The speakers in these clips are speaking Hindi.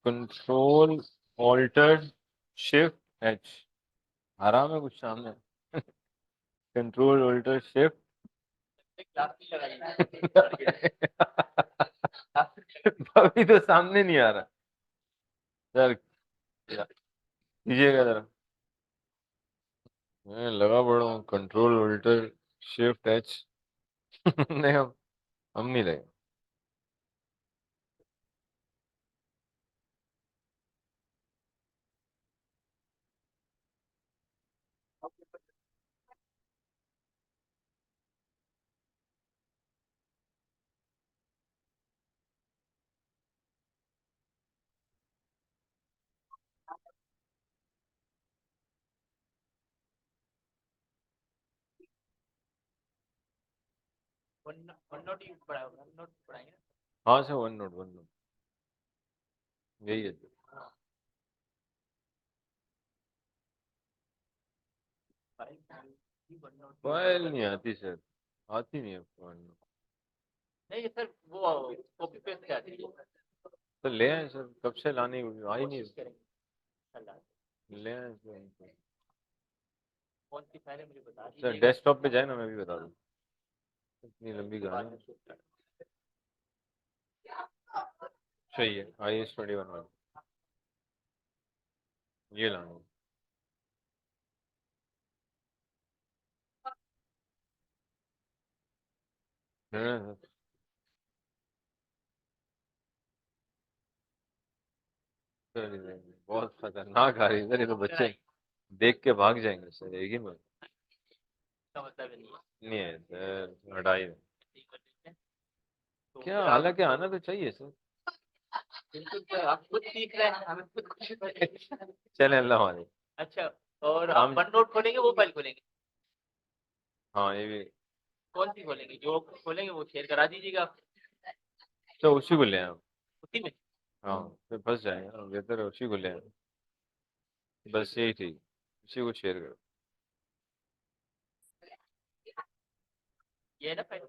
Control alter shift H. आराम है कुछ सामने। Control alter shift. अभी तो सामने नहीं आ रहा सर। कीजिएगा जरा। मैं लगा पड़ा हूँ कंट्रोल ऑल्टर शिफ्ट एच। नहीं, हम नहीं लगे। वन नोट ही पढ़ा वन नोट पढ़ाएंगे। हाँ sir, one note one note यही है। फाइल नहीं आती सर, आती नहीं है वन नोट। नहीं सर, वो कॉपी पेस्ट कर दीजिए। तो ले आए सर, कब से लाने आई नहीं। कोशिश करेंगे इंशाल्लाह। ले आए सर। कौन सी फाइल है मुझे बता सर दीजिएगा। डेस्कटॉप पे जाए ना, मैं भी बता दूँ। इतनी लंबी कहानी है। सही है, IS-21 वाला ये लाना है। सर बहुत खतरनाक आ रही है सर, ये तो बच्चे देख के भाग जाएंगे सर, एक ही में। इसका मतलब नहीं है। नहीं है सर, हटाई दो। ठीक है, ठीक है। तो क्या, फिर आप हालांकि आना तो चाहिए सर। बिल्कुल सर, आप खुद सीख रहे हैं, हमें खुद कुछ नहीं। चले अल्लाह वाले। अच्छा, और आप हम, वन नोट खोलेंगे वो फाइल खोलेंगे? हाँ ये भी। कौन सी खोलेंगे? जो खोलेंगे वो शेयर करा दीजिएगा आप। तो उसी को ले आए हम। उसी में। हाँ, फिर फंस जाएंगे ना, बेहतर है उसी को ले आए। बस यही ठीक, उसी को शेयर करो। ये है ना फाइल।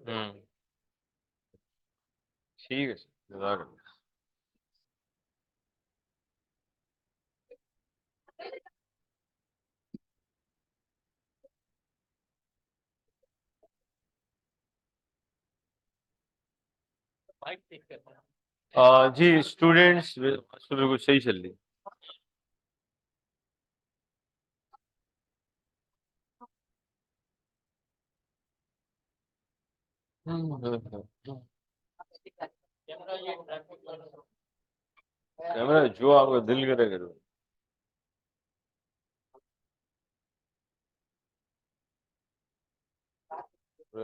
ठीक है सर, जज़ाकल्लाह। फाइल चेक करना है। जी स्टूडेंट्स बिल्कुल सही चल रही। कैमरा ये ट्रैफिक। कैमरा जो आपका दिल करे करो।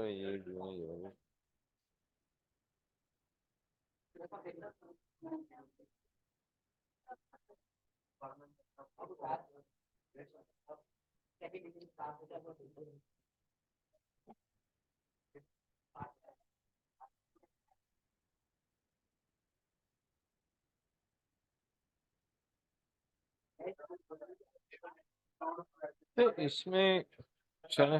ये जो है ये तो इसमें चले।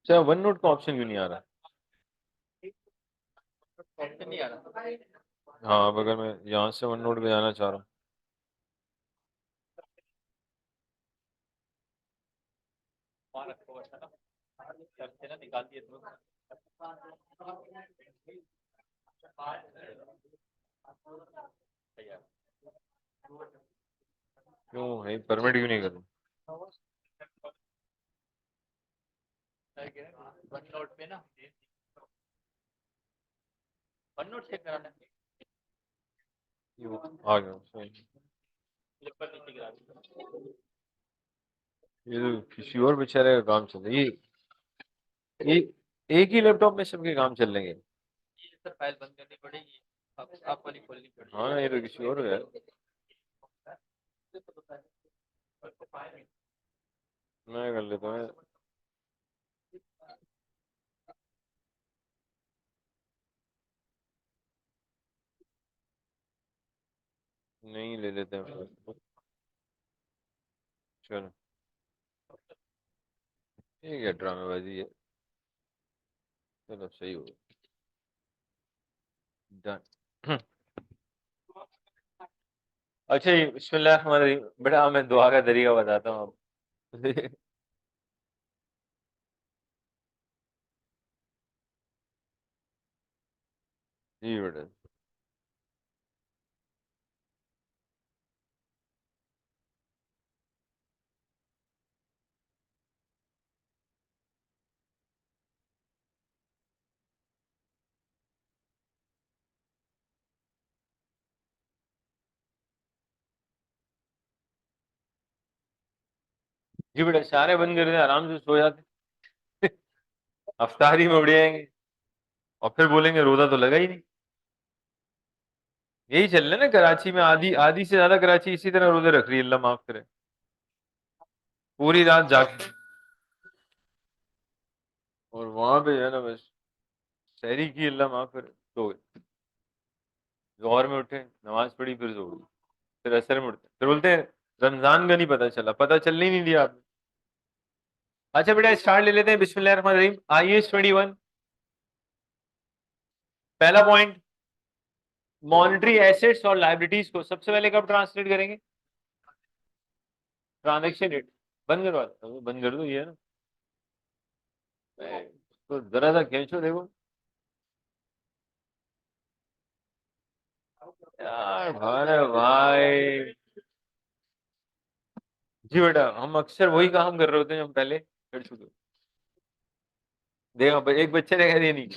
अच्छा, वन नोट का ऑप्शन क्यों नहीं आ रहा? ऑप्शन नहीं आ रहा। हाँ, अब अगर मैं यहाँ से वन नोट पे जाना चाह रहा हूँ। वहाँ रखो अच्छा ना, करके ना निकाल दिए तो। क्यों है, परमिट क्यों नहीं करूँ? वन नोट पे ना, वन नोट चेक कराना है। क्यों आ गया सही। स्लिपर नीचे गिरा दीजिए। ये तो किसी और बेचारे का काम चल रहा है। ये एक ही लैपटॉप में सबके काम चल रहे हैं। ये सर फाइल बंद करनी पड़ेगी, आप वाली खोलनी पड़ेगी। हाँ, ये तो किसी और का है। मैं कर लेता हूँ। नहीं, ले लेते हैं। चलो। ठीक है, ड्रामेबाजी है। चलो सही हो गया। डन। अच्छा ये बिस्मिल्लाह हमारी, बेटा मैं दुआ का तरीका बताता हूँ आपको। जी बेटा। जी बेटा, सारे बंद कर दे, आराम से सो जाते। अफ्तारी में उड़ जाएंगे और फिर बोलेंगे रोजा तो लगा ही नहीं। यही चल रहा है ना कराची में, आधी आधी से ज्यादा कराची इसी तरह रोजे रख रही है, अल्लाह माफ करे। पूरी रात जाग, और वहां पे जो है ना बस सहरी की, अल्लाह माफ करे, सो गए। जोहर में उठे, नमाज पढ़ी, फिर सो गए। फिर असर में उठते, फिर बोलते हैं रमजान का नहीं पता चला, पता चलने ही नहीं दिया आपने। अच्छा बेटा स्टार्ट ले लेते हैं, बिस्मिल्लाहिर्रहमानिर्रहीम, IAS 21। पहला पॉइंट, मॉनेटरी एसेट्स और लाइबिलिटीज को सबसे पहले कब ट्रांसलेट करेंगे? Transaction rate. बंद करवा दो, बंद कर दो, ये है ना। तो जरा सा खींचो देखो। यार भाई भाई। जी बेटा, हम अक्सर वही काम कर रहे होते हैं जो हम पहले कर चुके हैं। देखा एक बच्चे ने कह दिया नहीं।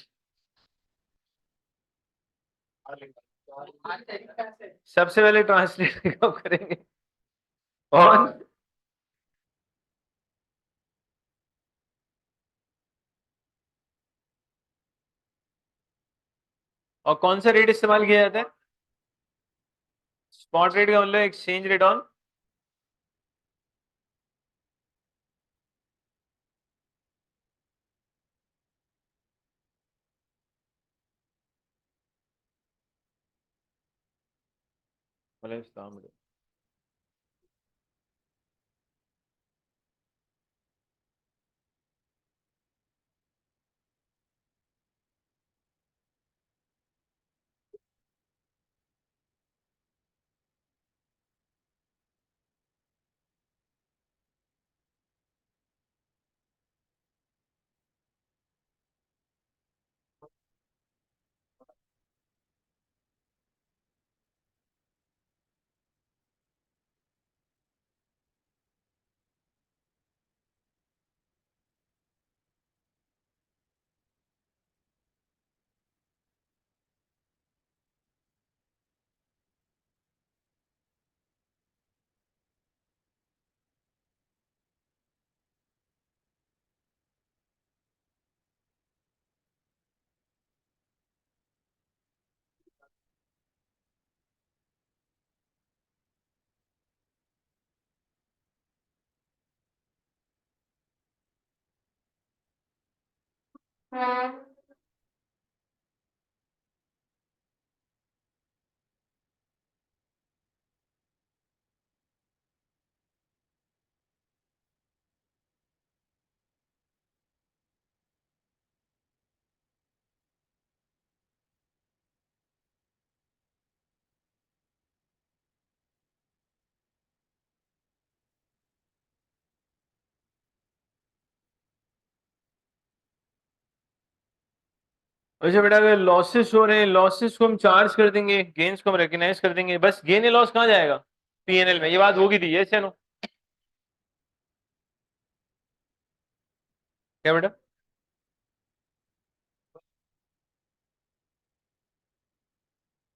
सबसे पहले ट्रांसलेट कब करेंगे? और कौन सा रेट इस्तेमाल किया जाता है? स्पॉट रेट का मतलब एक्सचेंज रेट ऑन। मतलब इस्तेमाल। अच्छा बेटा, अगर लॉसेस हो रहे हैं, लॉसेस को हम चार्ज कर देंगे, गेन्स को हम रिकग्नाइज कर देंगे, बस गेन या लॉस कहाँ जाएगा? PNL में। ये बात होगी थी, यस या नो? क्या बेटा?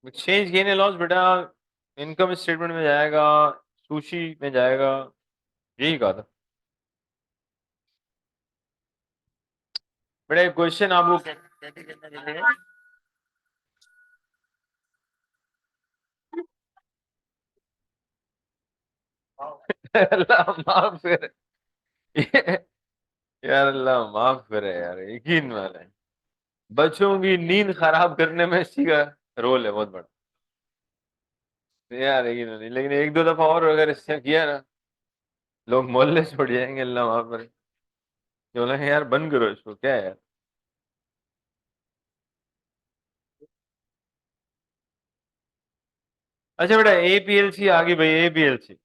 एक्सचेंज गेन या लॉस बेटा इनकम स्टेटमेंट में जाएगा, सूची में जाएगा, यही कहा था बेटा। एक क्वेश्चन आपको कैसे करना मिलेगा? अल्लाह माफ करे। यार अल्लाह माफ करे यार, यकीन वाला है। बच्चों की नींद खराब करने में इसी का रोल है बहुत बड़ा। यार यकीन नहीं, लेकिन एक दो दफा और अगर इससे किया ना, लोग मोहल्ले छोड़ जाएंगे, अल्लाह माफ करे। ये बोला यार बंद करो इसको, क्या है यार। अच्छा बेटा, एपीएलसी आ गई भाई, एपीएलसी।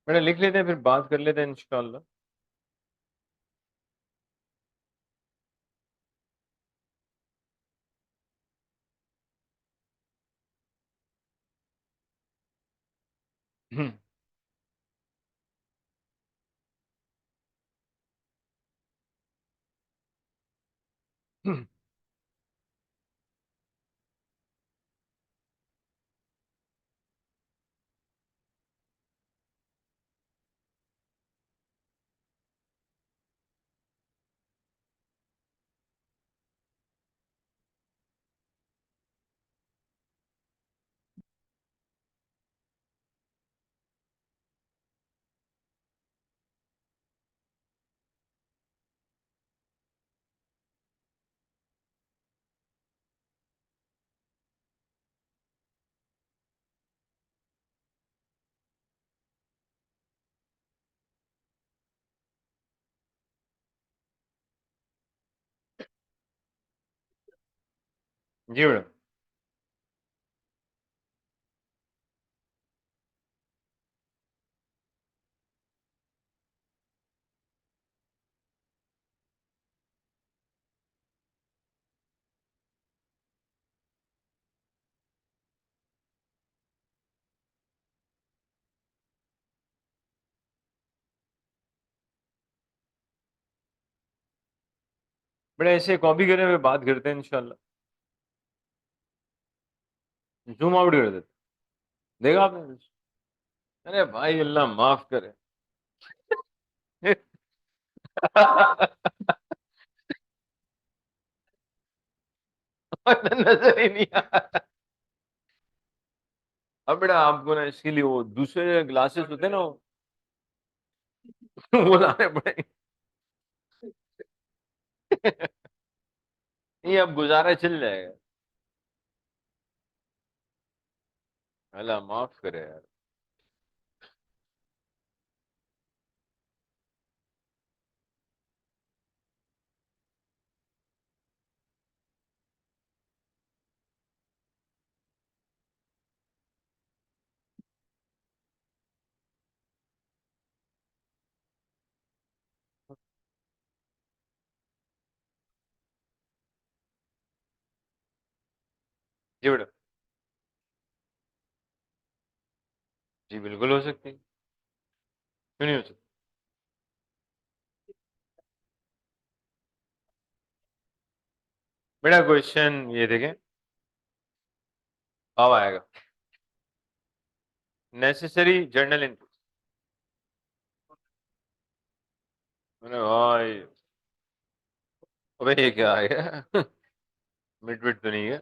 बेटा लिख लेते हैं, फिर बात कर लेते हैं इंशाल्लाह। हम्म, हम्म। जी बेटा। बेटा ऐसे कॉपी करे हुए बात करते हैं इंशाल्लाह। जूम आउट कर देते, देखा आपने। अरे भाई अल्लाह माफ करे। नजर ही नहीं आया। अब बेटा आपको ना इसके लिए वो दूसरे ग्लासेस होते हैं ना, वो लाने पड़ेंगे। ये अब गुजारा चल जाएगा। अल्लाह माफ करे यार। जी बेटा। जी बिल्कुल हो सकती है, क्यों नहीं हो सकती। बेटा क्वेश्चन ये देखें, अब आएगा। Necessary journal entry. मैंने भाई, अबे ये क्या आ गया। मिड विड तो नहीं है।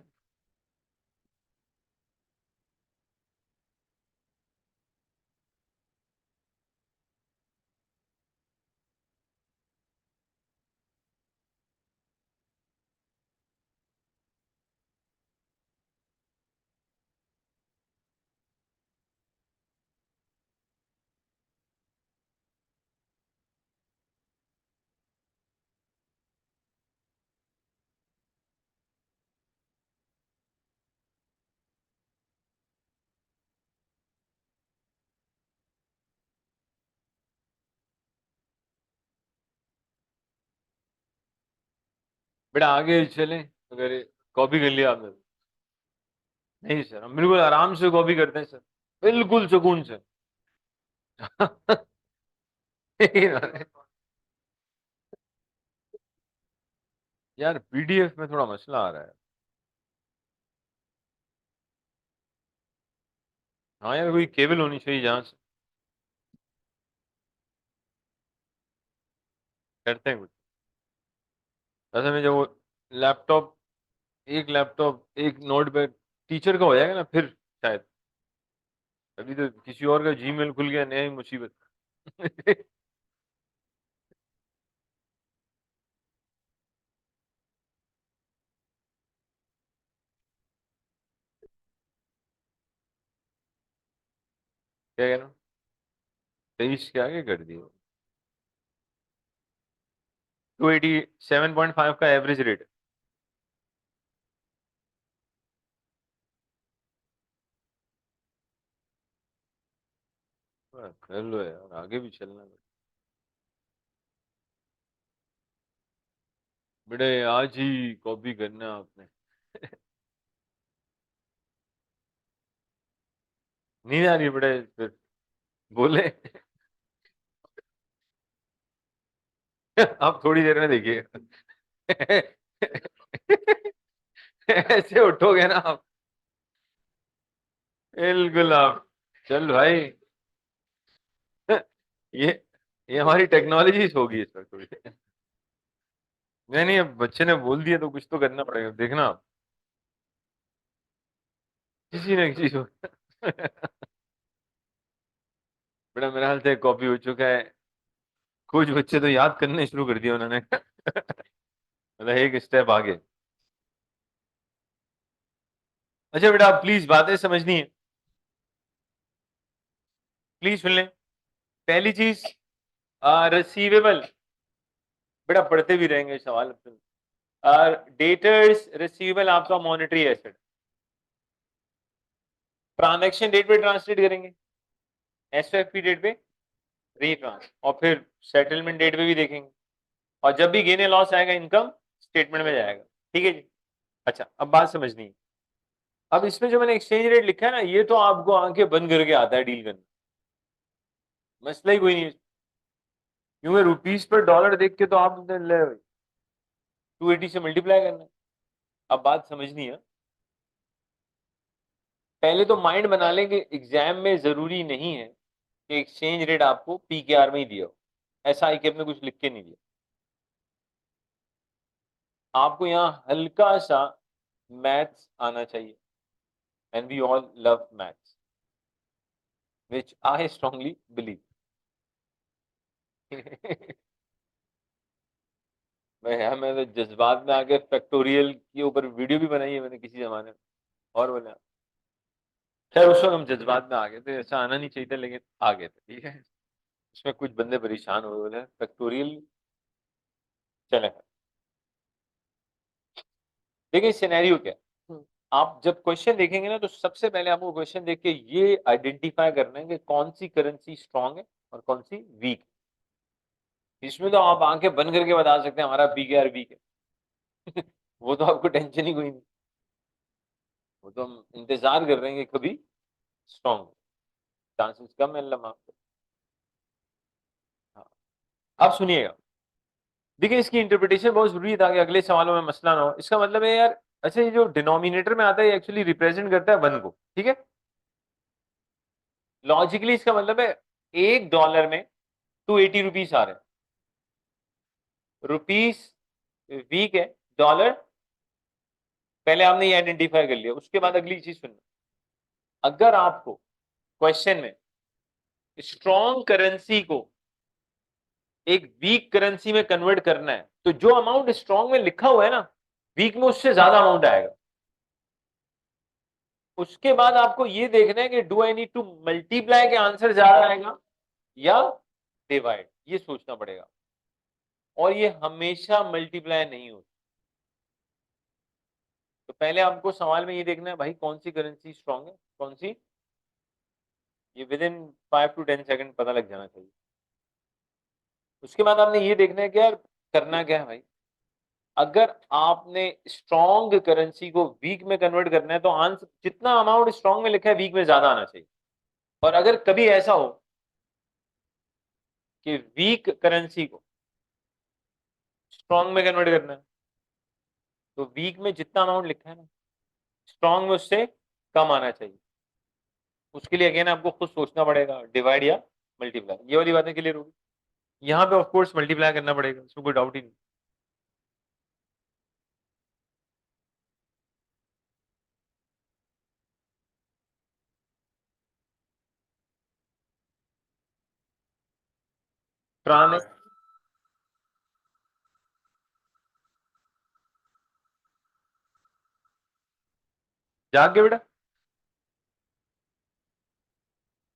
बेटा आगे चले, अगर कॉपी कर लिया आपने। नहीं सर, हम बिल्कुल आराम से कॉपी करते हैं सर, बिल्कुल सुकून से। यार पीडीएफ में थोड़ा मसला आ रहा है। हाँ यार, कोई केबल होनी चाहिए जहां से करते हैं कुछ। ऐसे में जब वो लैपटॉप, एक लैपटॉप एक नोट पे टीचर का हो जाएगा ना फिर शायद। अभी तो किसी और का जीमेल खुल गया, नया ही मुसीबत। क्या कहना, 23 के आगे कर दिए। 287.5 का एवरेज रेट। कर लो यार, आगे भी चलना है। बेटे आज ही कॉपी करना है आपने। नींद आ रही है बेटे फिर, बोले। आप थोड़ी देर में देखिएगा। ऐसे उठोगे ना आप, बिल्कुल आप। चल भाई, ये ये हमारी टेक्नोलॉजी होगी इस पर थोड़ी। नहीं नहीं, अब बच्चे ने बोल दिया तो कुछ तो करना पड़ेगा, देखना आप। किसी न किसी को। बेटा मेरे हाल से कॉपी हो चुका है। कुछ बच्चे तो याद करने शुरू कर दिया उन्होंने। मतलब एक स्टेप आगे। अच्छा बेटा, आप प्लीज बातें समझनी है, प्लीज सुन लें। पहली चीज, रिसीवेबल। बेटा पढ़ते भी रहेंगे सवाल। डेटर्स रिसीवेबल आपका मॉनेटरी एसेट, ट्रांजैक्शन डेट पे ट्रांसलेट करेंगे, एसएफपी डेट पे रीट्रांस, और फिर सेटलमेंट डेट पे भी देखेंगे, और जब भी गेन लॉस आएगा इनकम स्टेटमेंट में जाएगा। ठीक है जी। अच्छा अब बात समझनी है। अब इसमें जो मैंने एक्सचेंज रेट लिखा है ना, ये तो आपको आंखें बंद करके आता है डील करना, मसला ही कोई नहीं है। क्योंकि रुपीस पर डॉलर देख के तो आप 280 से मल्टीप्लाई करना है। अब बात समझनी है। पहले तो माइंड बना लें कि एग्जाम में जरूरी नहीं है कि एक्सचेंज रेट आपको पीकेआर में ही दिया हो, ऐसा आई ने कुछ लिख के नहीं दिया। आपको यहाँ हल्का सा मैथ्स आना चाहिए, and we all love maths, which I strongly believe. मैं तो जज्बात में आके फैक्टोरियल के ऊपर वीडियो भी बनाई है मैंने किसी जमाने में, और बोला। खैर उस वक्त हम जज्बात में आ गए थे, ऐसा आना नहीं चाहिए था, लेकिन आ गए थे, ठीक है। उसमें कुछ बंदे परेशान हुए, बोले फैक्टोरियल चले। देखिए सिनेरियो क्या है। आप जब क्वेश्चन देखेंगे ना, तो सबसे पहले आपको क्वेश्चन देख के ये आइडेंटिफाई करना है कि कौन सी करेंसी स्ट्रांग है और कौन सी वीक। इसमें तो आप आंखें बंद करके बता सकते हैं हमारा पीकेआर वीक है। वो तो आपको टेंशन ही कोई नहीं। वो तो हम इंतजार कर रहे हैं कि कभी स्ट्रांग, चांसेस कम है अल्लाह माफ करे। हाँ। अब सुनिएगा। देखिए इसकी इंटरप्रिटेशन बहुत जरूरी था कि अगले सवालों में मसला ना हो। इसका मतलब है यार, अच्छा ये जो डिनोमिनेटर में आता है एक्चुअली रिप्रेजेंट करता है वन को, ठीक है। लॉजिकली इसका मतलब है $1 में 280 आ रहे हैं। रुपीस वीक है, डॉलर पहले आपने ये आइडेंटिफाई कर लिया। उसके बाद अगली चीज सुनना, अगर आपको क्वेश्चन में स्ट्रॉन्ग करेंसी को एक वीक करेंसी में कन्वर्ट करना है, तो जो अमाउंट स्ट्रॉन्ग में लिखा हुआ है ना, वीक में उससे ज्यादा अमाउंट आएगा। उसके बाद आपको ये देखना है कि do I need to multiply के आंसर ज्यादा आएगा या डिवाइड, ये सोचना पड़ेगा। और ये हमेशा मल्टीप्लाई नहीं होता। तो पहले आपको सवाल में ये देखना है भाई कौन सी करेंसी स्ट्रांग है, कौन सी, ये विद इन 5 to 10 सेकंड पता लग जाना चाहिए। उसके बाद आपने ये देखना है कि यार करना क्या है भाई, अगर आपने स्ट्रॉन्ग करेंसी को वीक में कन्वर्ट करना है तो आंसर जितना अमाउंट स्ट्रॉन्ग में लिखा है वीक में ज्यादा आना चाहिए। और अगर कभी ऐसा हो कि वीक करेंसी को स्ट्रॉन्ग में कन्वर्ट करना है तो वीक में जितना अमाउंट लिखा है ना स्ट्रॉन्ग में उससे कम आना चाहिए। उसके लिए अगेन आपको खुद सोचना पड़ेगा, डिवाइड या मल्टीप्लाई। ये वाली बातें क्लियर होगी। यहाँ पे ऑफ कोर्स मल्टीप्लाई करना पड़ेगा, इसमें कोई डाउट ही नहीं। ट्रांस जाग के बेटा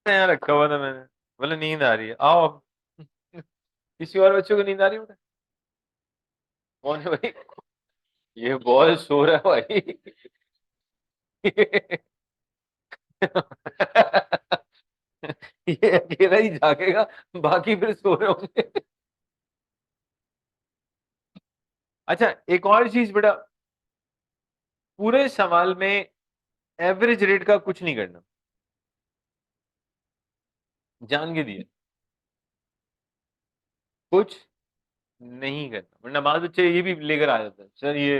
यहाँ रखा हुआ था मैंने, बोले नींद आ रही है आओ अब। किसी और बच्चों को नींद आ रही है बेटा? कौन है भाई? ये बहुत सो रहा है भाई। ये अकेला ही जागेगा, बाकी फिर सो रहे होंगे। अच्छा एक और चीज बेटा, पूरे सवाल में एवरेज रेट का कुछ नहीं करना, जान के दिए कुछ नहीं करना, वरना बाद बच्चे ये भी लेकर आ जाते हैं सर ये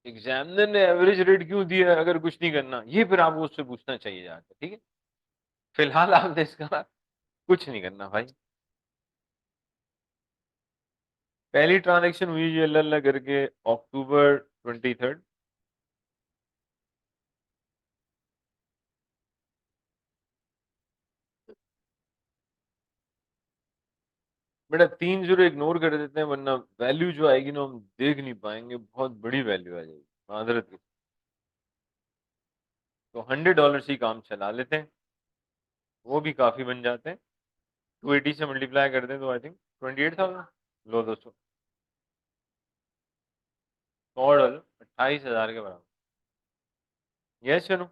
एग्जामिनर ने एवरेज रेट क्यों दिया है अगर कुछ नहीं करना, ये फिर आपको उससे पूछना चाहिए जाकर, ठीक है। फिलहाल आपने इसका कुछ नहीं करना भाई। पहली ट्रांजैक्शन हुई ये अल्लाह अल्लाह करके अक्टूबर 23। बेटा 3 जीरो इग्नोर कर देते हैं वरना वैल्यू जो आएगी ना हम देख नहीं पाएंगे, बहुत बड़ी वैल्यू आ जाएगी माजरत की। तो $100 से ही काम चला लेते हैं, वो भी काफी बन जाते हैं। 280 से मल्टीप्लाई कर दें तो आई थिंक 28,000। लो दोस्तों, $100 28,000 के बराबर। यस सुनो,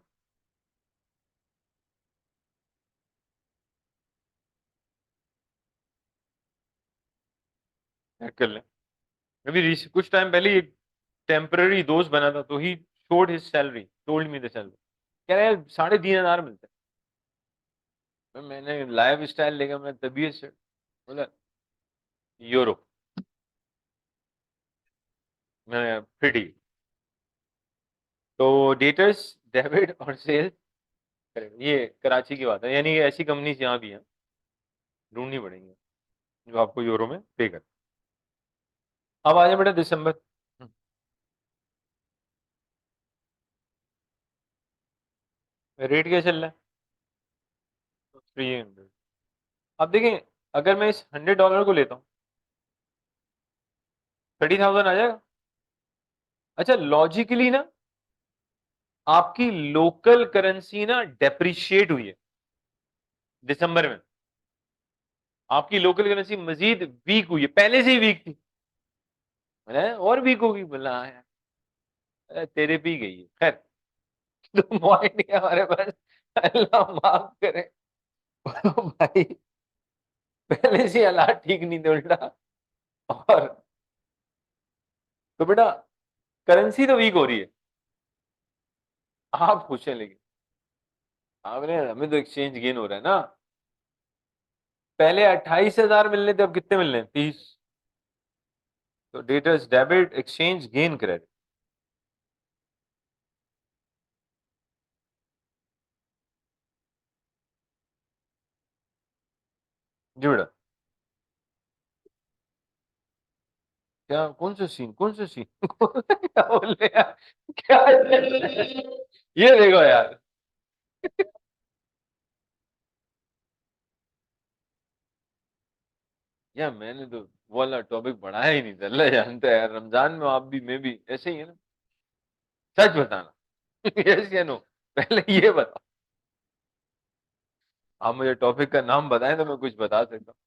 चेक कर लें। अभी कुछ टाइम पहले एक टेम्पररी दोस्त बना था तो he showed his salary, told me the salary, कह रहे हैं 3,500 मिलते हैं। मैंने लाइफ स्टाइल लेगा, मैं तबीयत से बोला यूरो, मैं फिर ठीक। तो डेटर्स डेबिट और सेल्स, ये कराची की बात है, यानी कि ऐसी कंपनी यहाँ भी हैं, ढूंढनी पड़ेंगी जो आपको यूरो में पे कर। अब आ जाए बेटा दिसंबर। रेट क्या चल रहा है? 300। अब देखें, अगर मैं इस $100 को लेता हूँ 30,000 आ जाएगा। अच्छा लॉजिकली ना आपकी लोकल करेंसी ना डेप्रिशिएट हुई है दिसंबर में, आपकी लोकल करेंसी मजीद वीक हुई है, पहले से ही वीक थी। और वीक होगी, बोला हाँ यार, तेरे भी गई है खैर। तो पॉइंट नहीं है हमारे पास, अल्लाह माफ करे। तो भाई पहले से हालात ठीक नहीं थे उल्टा। और तो बेटा करेंसी तो वीक हो रही है, आप पूछे लेकिन आपने, हमें तो एक्सचेंज गेन हो रहा है ना। पहले 28,000 मिलने थे, अब कितने मिलने हैं? 30। तो debtors debit exchange gain credit. जी बेटा, क्या कौन सा सीन, कौन सा सीन? क्या बोल रहे यार, क्या ये देखो यार। यार मैंने तो वो वाला टॉपिक बढ़ाया ही नहीं था, अल्लाह जानता है यार, रमजान में आप भी मैं भी ऐसे ही है ना। सच बताना। यस या नो, पहले ये बताओ। आप मुझे टॉपिक का नाम बताएं तो मैं कुछ बता सकता हूँ।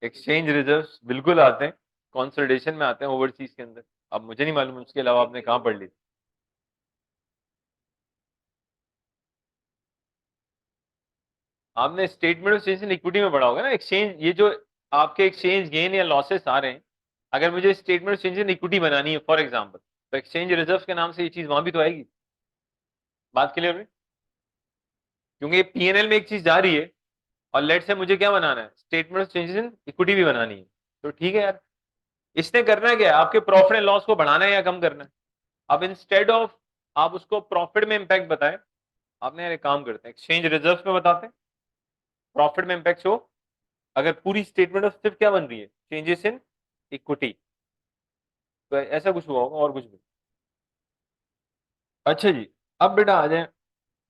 एक्सचेंज रिजर्व्स बिल्कुल आते हैं, कंसोलिडेशन में आते हैं ओवरसीज के अंदर। अब मुझे नहीं मालूम उसके अलावा आपने कहाँ पढ़ ली। आपने statement of change in equity में पढ़ा होगा ना, एक्सचेंज, ये जो आपके एक्सचेंज गेन या लॉसेस आ रहे हैं अगर मुझे स्टेटमेंट चेंज इन इक्विटी बनानी है फॉर एग्जांपल, तो एक्सचेंज रिजर्व के नाम से ये चीज वहां भी तो आएगी। बात क्लियर है? क्योंकि पीएनएल में एक चीज जा रही है और लेट से मुझे क्या बनाना है, स्टेटमेंट चेंजेस इन इक्विटी भी बनानी है। तो ठीक है यार, इसने करना क्या है, आपके प्रॉफिट एंड लॉस को बढ़ाना है या कम करना है। अब इंस्टेड ऑफ आप उसको प्रॉफिट में इंपैक्ट बताएं, आपने यार एक काम करते हैं, एक्सचेंज रिजर्व में बताते हैं, प्रॉफिट में इंपैक्ट शो। अगर पूरी स्टेटमेंट ऑफ सिर्फ क्या बन रही है, चेंजेस इन इक्विटी, तो ऐसा कुछ हुआ होगा और कुछ भी। अच्छा जी, अब बेटा आ जाए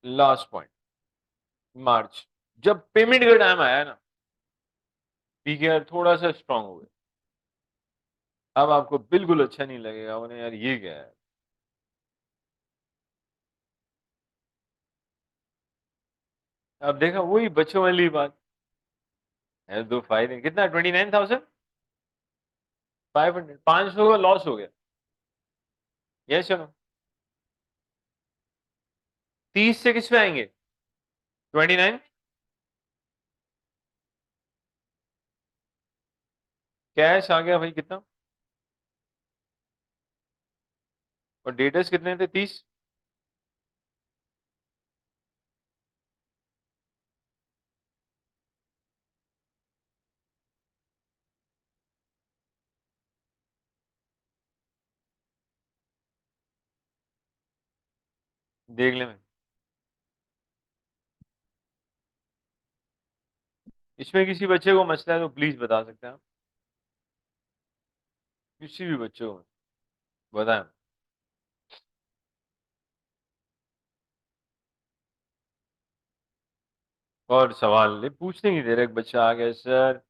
लास्ट पॉइंट, मार्च। जब पेमेंट का टाइम आया ना, पीकेआर थोड़ा सा स्ट्रांग हो गया। अब आपको बिल्कुल अच्छा नहीं लगेगा उन्हें, यार ये क्या है। अब देखा वही बच्चों वाली बात है, दो फायदे कितना, 29,500, 500 का लॉस हो गया। यस चलो, 30 से किस पे आएंगे, 29। कैश आ गया भाई कितना, और डेटर्स कितने थे, 30। देख ले मैं, इसमें किसी बच्चे को मसला है तो प्लीज बता सकते हैं आप, किसी भी बच्चे को बताएं। और सवाल नहीं पूछने की देर, एक बच्चा आ गया सर,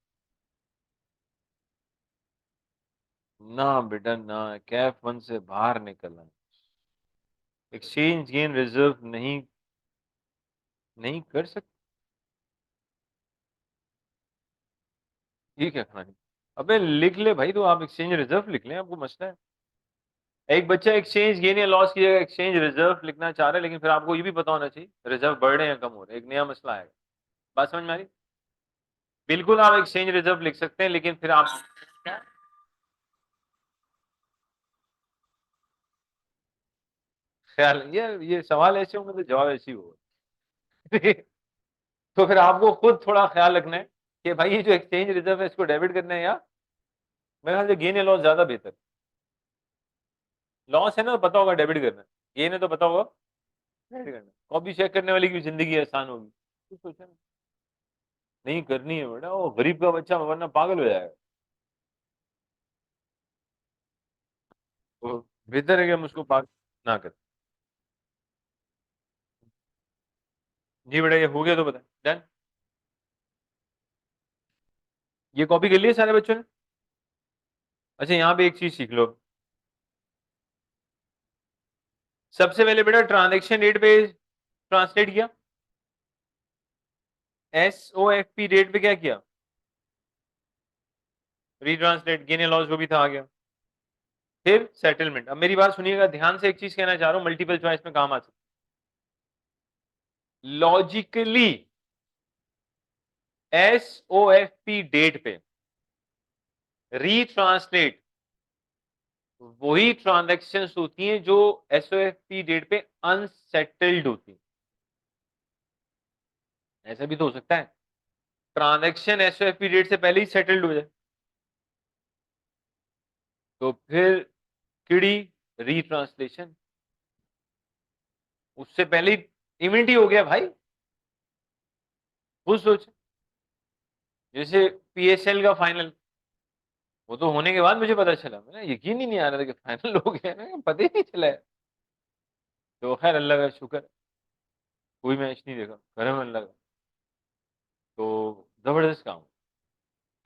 ना बेटा ना, कैफ वन से बाहर निकलना, एक्सचेंज गेन रिजर्व नहीं, नहीं कर सकते। ये क्या कहानी, अबे लिख ले भाई, तो आप एक्सचेंज रिजर्व लिख लें, आपको मसला है। एक बच्चा एक्सचेंज गेन या लॉस की जगह एक्सचेंज रिजर्व लिखना चाह रहा है, लेकिन फिर आपको ये भी पता होना चाहिए रिजर्व बढ़ रहे हैं या कम हो रहे हैं, एक नया मसला आएगा। बात समझ में आ रही? बिल्कुल आप एक्सचेंज रिजर्व लिख सकते हैं, लेकिन फिर आप ख्याल, ये सवाल ऐसे होंगे तो जवाब ऐसे ही होगा। तो फिर आपको खुद थोड़ा ख्याल रखना है कि भाई ये जो एक्सचेंज रिजर्व है इसको डेबिट करना है, या मेरे ख्याल से गेन या लॉस ज्यादा बेहतर। लॉस है ना तो पता होगा डेबिट करना, गेन है तो पता होगा डेबिट करना, कॉपी चेक करने वाली की जिंदगी आसान होगी। तो सोचा ना, नहीं करनी है बेटा, वो गरीब का बच्चा वरना पागल हो जाएगा। तो बेहतर है कि हम उसको पागल ना करें। जी बेटा, ये हो गया तो बता, डन। ये कॉपी कर लिया सारे बच्चों ने? अच्छा यहाँ पे एक चीज सीख लो, सबसे पहले बेटा ट्रांजेक्शन रेट पे ट्रांसलेट किया, SOFP रेट पे क्या किया, रिट्रांसलेट, गेन या लॉस जो भी था आ गया। फिर सेटलमेंट। अब मेरी बात सुनिएगा ध्यान से, एक चीज कहना चाह रहा हूं, मल्टीपल चॉइस में काम आ सकती, लॉजिकली SOFP डेट पे रीट्रांसलेट वही ट्रांजेक्शन होती हैं जो SOFP डेट पे अनसेटल्ड होती हैं। ऐसा भी तो हो सकता है ट्रांजेक्शन SOFP डेट से पहले ही सेटल्ड हो जाए, तो फिर किड़ी रीट्रांसलेशन, उससे पहले ही इमिट ही हो गया भाई। खुद सोच, जैसे PSL का फाइनल, वो तो होने के बाद मुझे पता चला, मैंने यकीन ही नहीं आ रहा था कि फाइनल हो गया, मैंने पता ही नहीं चला है। तो खैर अल्लाह का शुक्र, कोई मैच नहीं देखा, करम अल्लाह का। तो जबरदस्त काम।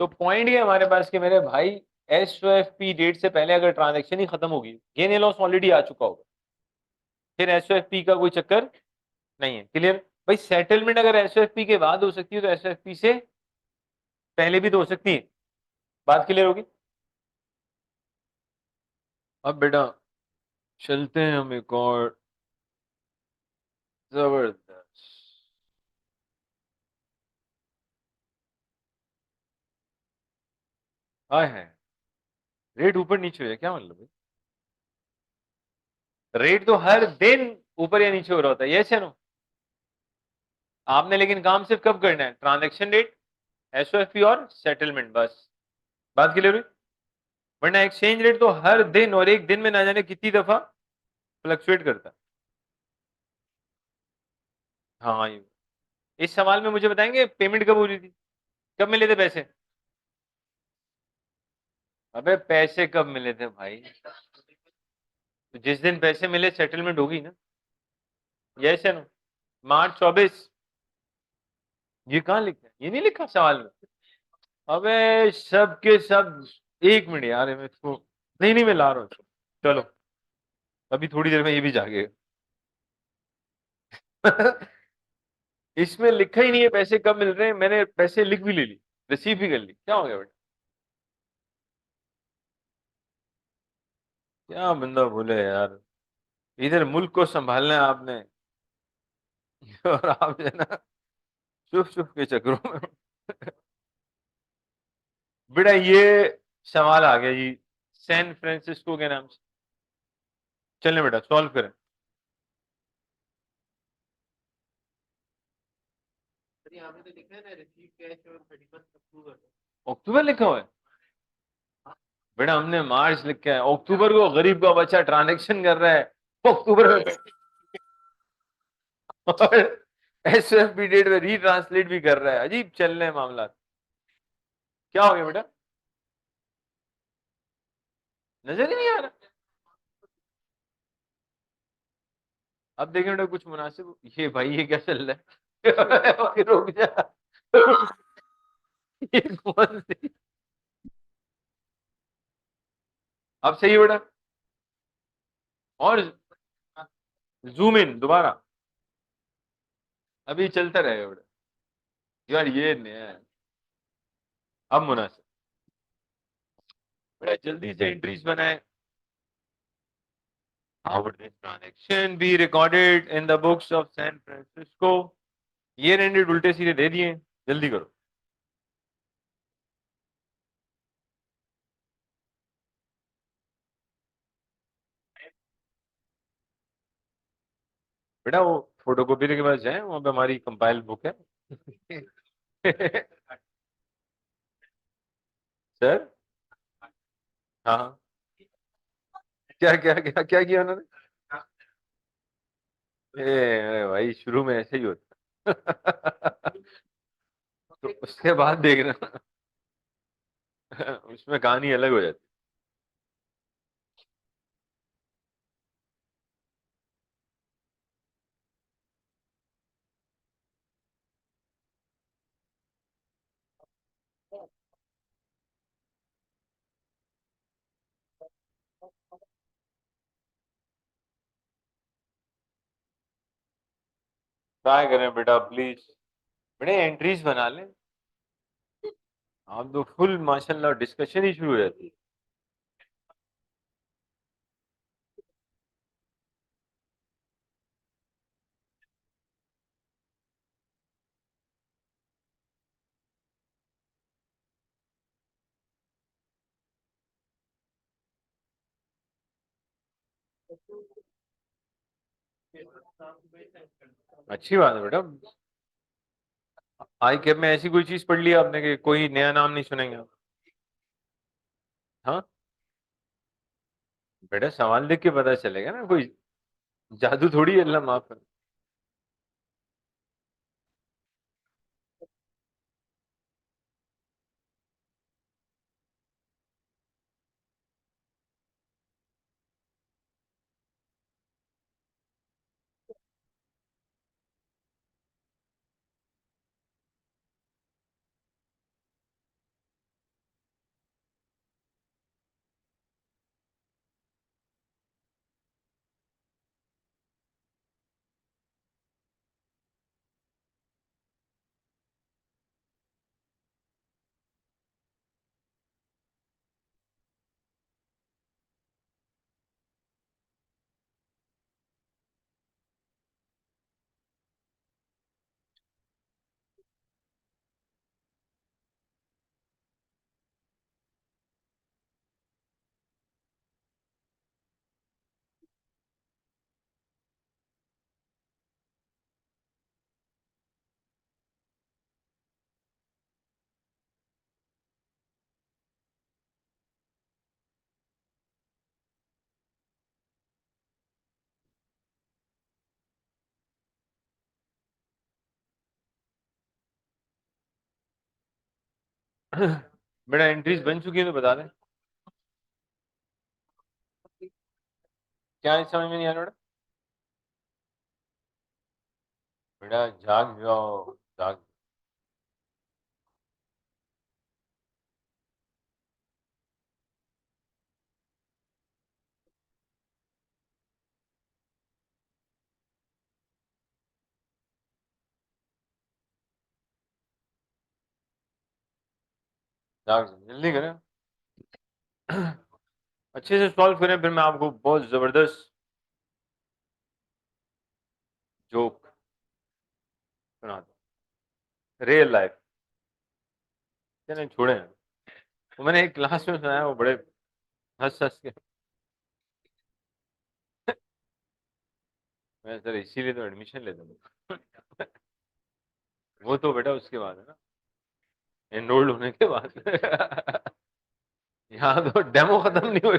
तो पॉइंट ये हमारे पास कि मेरे भाई SOFP डेट से पहले अगर ट्रांजेक्शन ही खत्म होगी, गेन या लॉस ऑलरेडी आ चुका होगा, फिर SOFP का कोई चक्कर नहीं है। क्लियर भाई? सेटलमेंट अगर SOFP के बाद हो सकती है तो SOFP से पहले भी तो हो सकती है। बात क्लियर होगी? अब बेटा चलते हैं हम एक और जबरदस्त, हाय है, रेट ऊपर नीचे हो जाए क्या मतलब है? रेट तो हर दिन ऊपर या नीचे हो रहा होता है, यस या नो? आपने लेकिन काम सिर्फ कब करना है? ट्रांजैक्शन रेट, एसओएफपी और सेटलमेंट, बस। बात क्लियर हुई? वरना एक्सचेंज रेट तो हर दिन और एक दिन में ना जाने कितनी दफा फ्लक्चुएट करता है। हाँ, ये इस सवाल में मुझे बताएंगे पेमेंट कब हो रही थी, कब मिले थे पैसे? अबे पैसे कब मिले थे भाई? तो जिस दिन पैसे मिले सेटलमेंट होगी ना, यस या नो? मार्च 24। ये कहाँ लिखा है? ये नहीं लिखा सवाल में? अबे सब के सब। एक मिनट यार, मैं इसको, नहीं नहीं मैं ला रहा हूँ इसको। चलो, अभी थोड़ी देर में ये भी जागेगा। इसमें लिखा ही नहीं है पैसे कब मिल रहे हैं, मैंने पैसे लिख भी ले ली, रिसीव भी कर ली, क्या हो गया बेटा? क्या बंदा बोले यार, इधर मुल्क को संभालना है आपने, और आप जो है ना, चुप चुप के चक्करों में। बेटा ये सवाल आ गया जी, सैन फ्रांसिस्को के नाम से। चलें बेटा सॉल्व करें। यहाँ पे तो लिखा है ना, रिसीव कैश और 31 अक्टूबर। अक्टूबर लिखा हुआ है? बेटा हमने मार्च लिखा है, अक्टूबर को गरीब का बच्चा ट्रांजेक्शन कर रहा है, अक्टूबर में। और एसएफबी डेट में रीट्रांसलेट भी कर रहा है, अजीब चल रहे हैं मामला। क्या हो गया बेटा? नजर ही नहीं आ रहा? अब देखें बेटा कुछ मुनासिब, ये भाई ये क्या चल रहा है? ओके, रुक जा। ये कौन सी? अब सही है बेटा, और जूम इन दोबारा, अभी चलता रहेगा बेटा। यार ये नया है, अब मुनासिब। बेटा जल्दी से एंट्रीज बनाए। How would this transaction be recorded in the books of San Francisco? ये रेंडेड उल्टे सीधे दे दिए, जल्दी करो। बेटा वो फोटोकॉपी के पास जाए, वहां पे हमारी कंपाइल बुक है। सर। हाँ हाँ। क्या क्या क्या क्या किया उन्होंने? अरे भाई शुरू में ऐसे ही होता। तो उसके बाद देखना, उसमें कहानी अलग हो जाती। ट्राई करें बेटा प्लीज। बेटा एंट्रीज बना लें, आप तो फुल माशाल्लाह डिस्कशन ही शुरू हो जाती है। अच्छी बात है बेटा। आई कैब में ऐसी कोई चीज पढ़ ली आपने कि कोई नया नाम नहीं सुनेंगे आप? हाँ बेटा, सवाल देख के पता चलेगा ना, कोई जादू थोड़ी है, अल्लाह माफ कर। बेटा एंट्रीज बन चुकी है तो बता दें। क्या समझ में नहीं आ रहा बेटा? बेटा जाग जाओ, जाग। जाग जाओ, जल्दी करें। अच्छे से सॉल्व करें, फिर मैं आपको बहुत जबरदस्त जोक सुनाता हूँ, रियल लाइफ। चलें छोड़ें। वो मैंने एक क्लास में सुनाया, वो बड़े हंस हंस के। मैं सर इसीलिए तो एडमिशन लेता हूँ। वो तो बेटा उसके बाद है ना, एनरोल्ड होने के बाद। यहाँ तो डेमो खत्म नहीं हुए।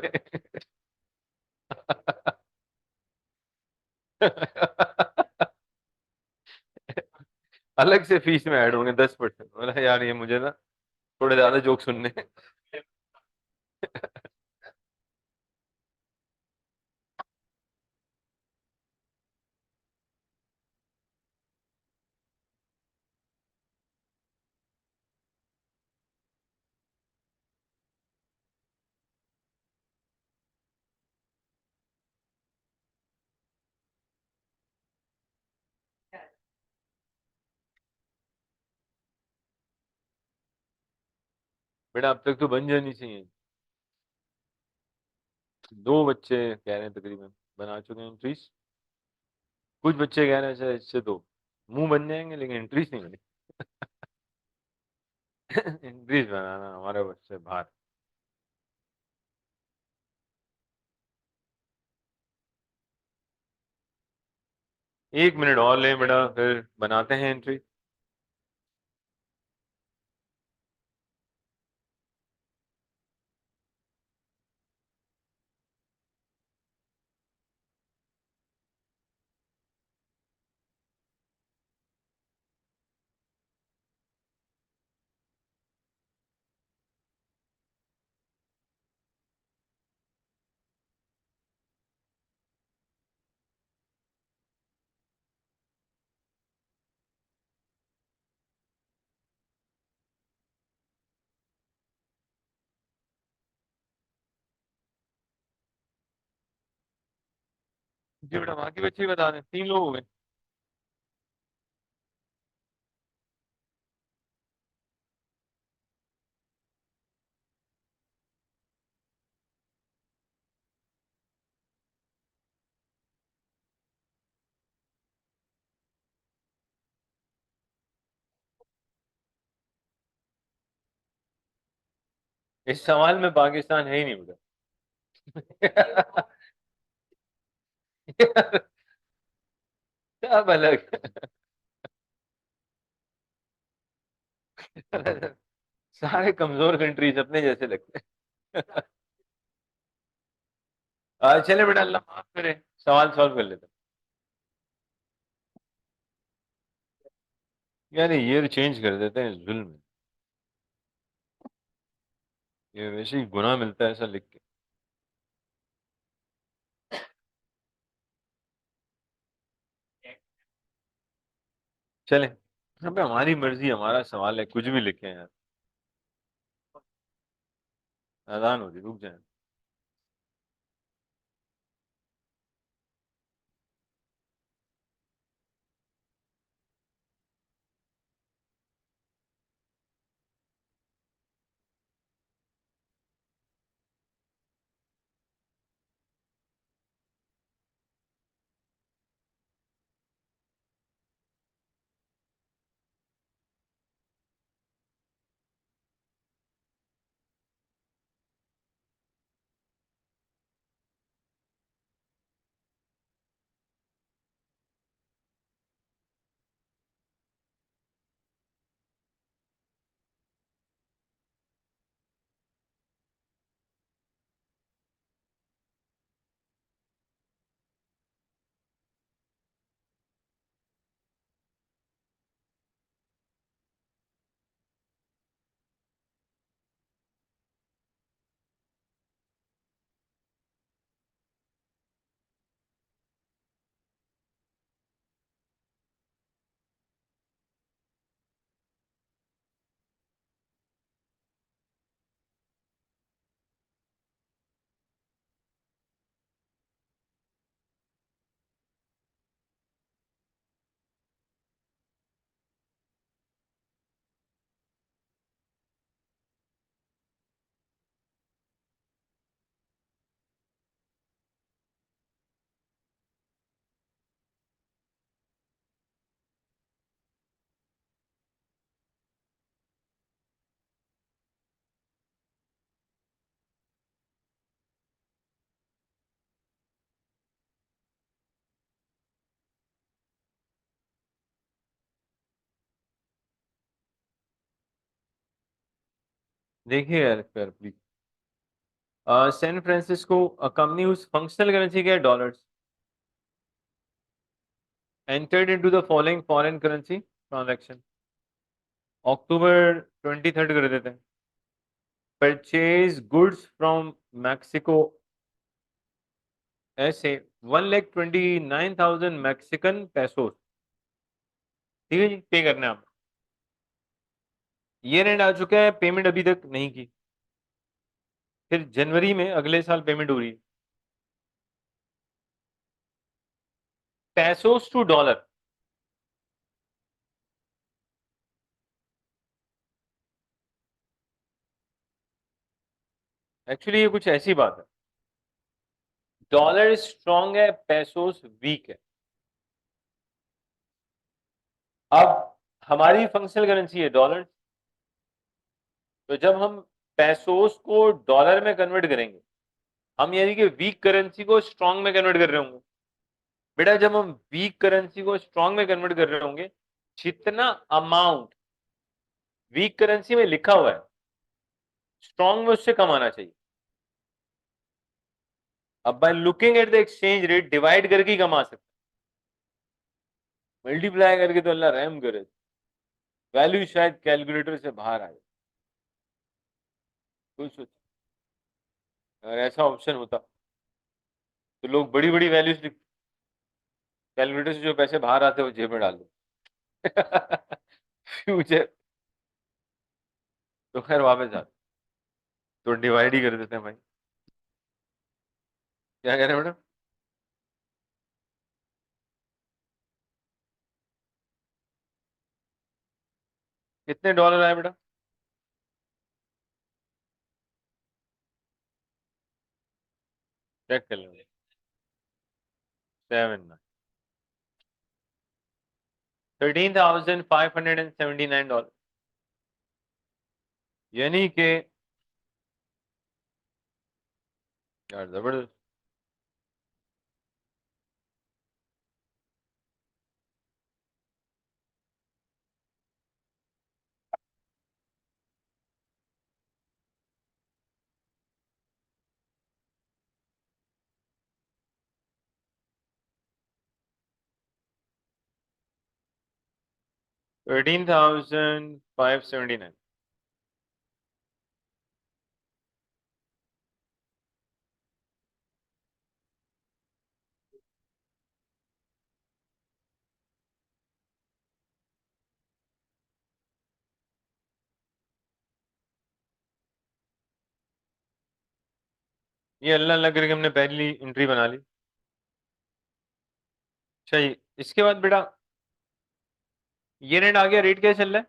अलग से फीस में ऐड होंगे 10%। बोला यार ये मुझे ना थोड़े ज्यादा जोक सुनने हैं। बेटा अब तक तो बन जानी चाहिए। दो बच्चे कह रहे हैं तकरीबन बना चुके हैं एंट्रीज। कुछ बच्चे कह रहे हैं सर इससे तो मुंह बन जाएंगे, लेकिन एंट्रीज नहीं बनी। एंट्रीज बनाना हमारे बच्चे बाहर। 1 मिनट और लें बेटा, फिर बनाते हैं एंट्री। जी बेटा बाकी बच्चे ही बता दें, 3 लोग हो गए। इस सवाल में पाकिस्तान है ही नहीं बेटा। सब अलग। सारे कमजोर कंट्रीज अपने जैसे लगते हैं। चले बेटा, अल्लाह माफ करे, सवाल सॉल्व कर लेते हैं। यार ये चेंज कर देते हैं, जुल्म। ये वैसे ही गुनाह मिलता है ऐसा लिख के। चले, अबे हमारी मर्जी, हमारा सवाल है, कुछ भी लिखे यार। अजान हो रही, रुक जाए। देखिए यार please, San Francisco company whose functional currency क्या है? Dollars. Entered into the following foreign currency transaction. October 23 कर देते हैं। परचेज गुड्स फ्रॉम मैक्सिको ऐसे 1,29,000 मैक्सिकन पैसोस। ठीक है जी, पे करना है आप। ईयर एंड आ चुका है, पेमेंट अभी तक नहीं की। फिर जनवरी में अगले साल पेमेंट हो रही है। पैसोस टू डॉलर। एक्चुअली ये कुछ ऐसी बात है, डॉलर स्ट्रांग है, पैसोस वीक है। अब हमारी फंक्शनल करेंसी है डॉलर, तो जब हम पैसोस को डॉलर में कन्वर्ट करेंगे, हम यानी कि वीक करेंसी को स्ट्रांग में कन्वर्ट कर रहे होंगे। बेटा जब हम वीक करेंसी को स्ट्रांग में कन्वर्ट कर रहे होंगे, जितना अमाउंट वीक करेंसी में लिखा हुआ है, स्ट्रांग में उससे कम आना चाहिए। अब by looking at the exchange rate divide करके ही कमा सकते, मल्टीप्लाई करके तो अल्लाह रहम करे, वैल्यू शायद कैलकुलेटर से बाहर आ जाए। कोई सोच, अगर ऐसा ऑप्शन होता तो लोग बड़ी बड़ी वैल्यूज लिख, कैलकुलेटर से जो पैसे बाहर आते हैं वो जेब में डाल दो। फ्यूचर तो खैर वापस जाते, तो डिवाइड ही कर देते हैं भाई। क्या कह रहे हैं मैडम? कितने डॉलर आए बेटा? चेक कर लो। 13,579 डॉलर, यानी कि यार जबरदस्त। $13,579। ये अल्लाह अल्लाह करके हमने पहली एंट्री बना ली। अच्छा, इसके बाद बेटा ये रेट आ गया, रेट क्या चल रहा है?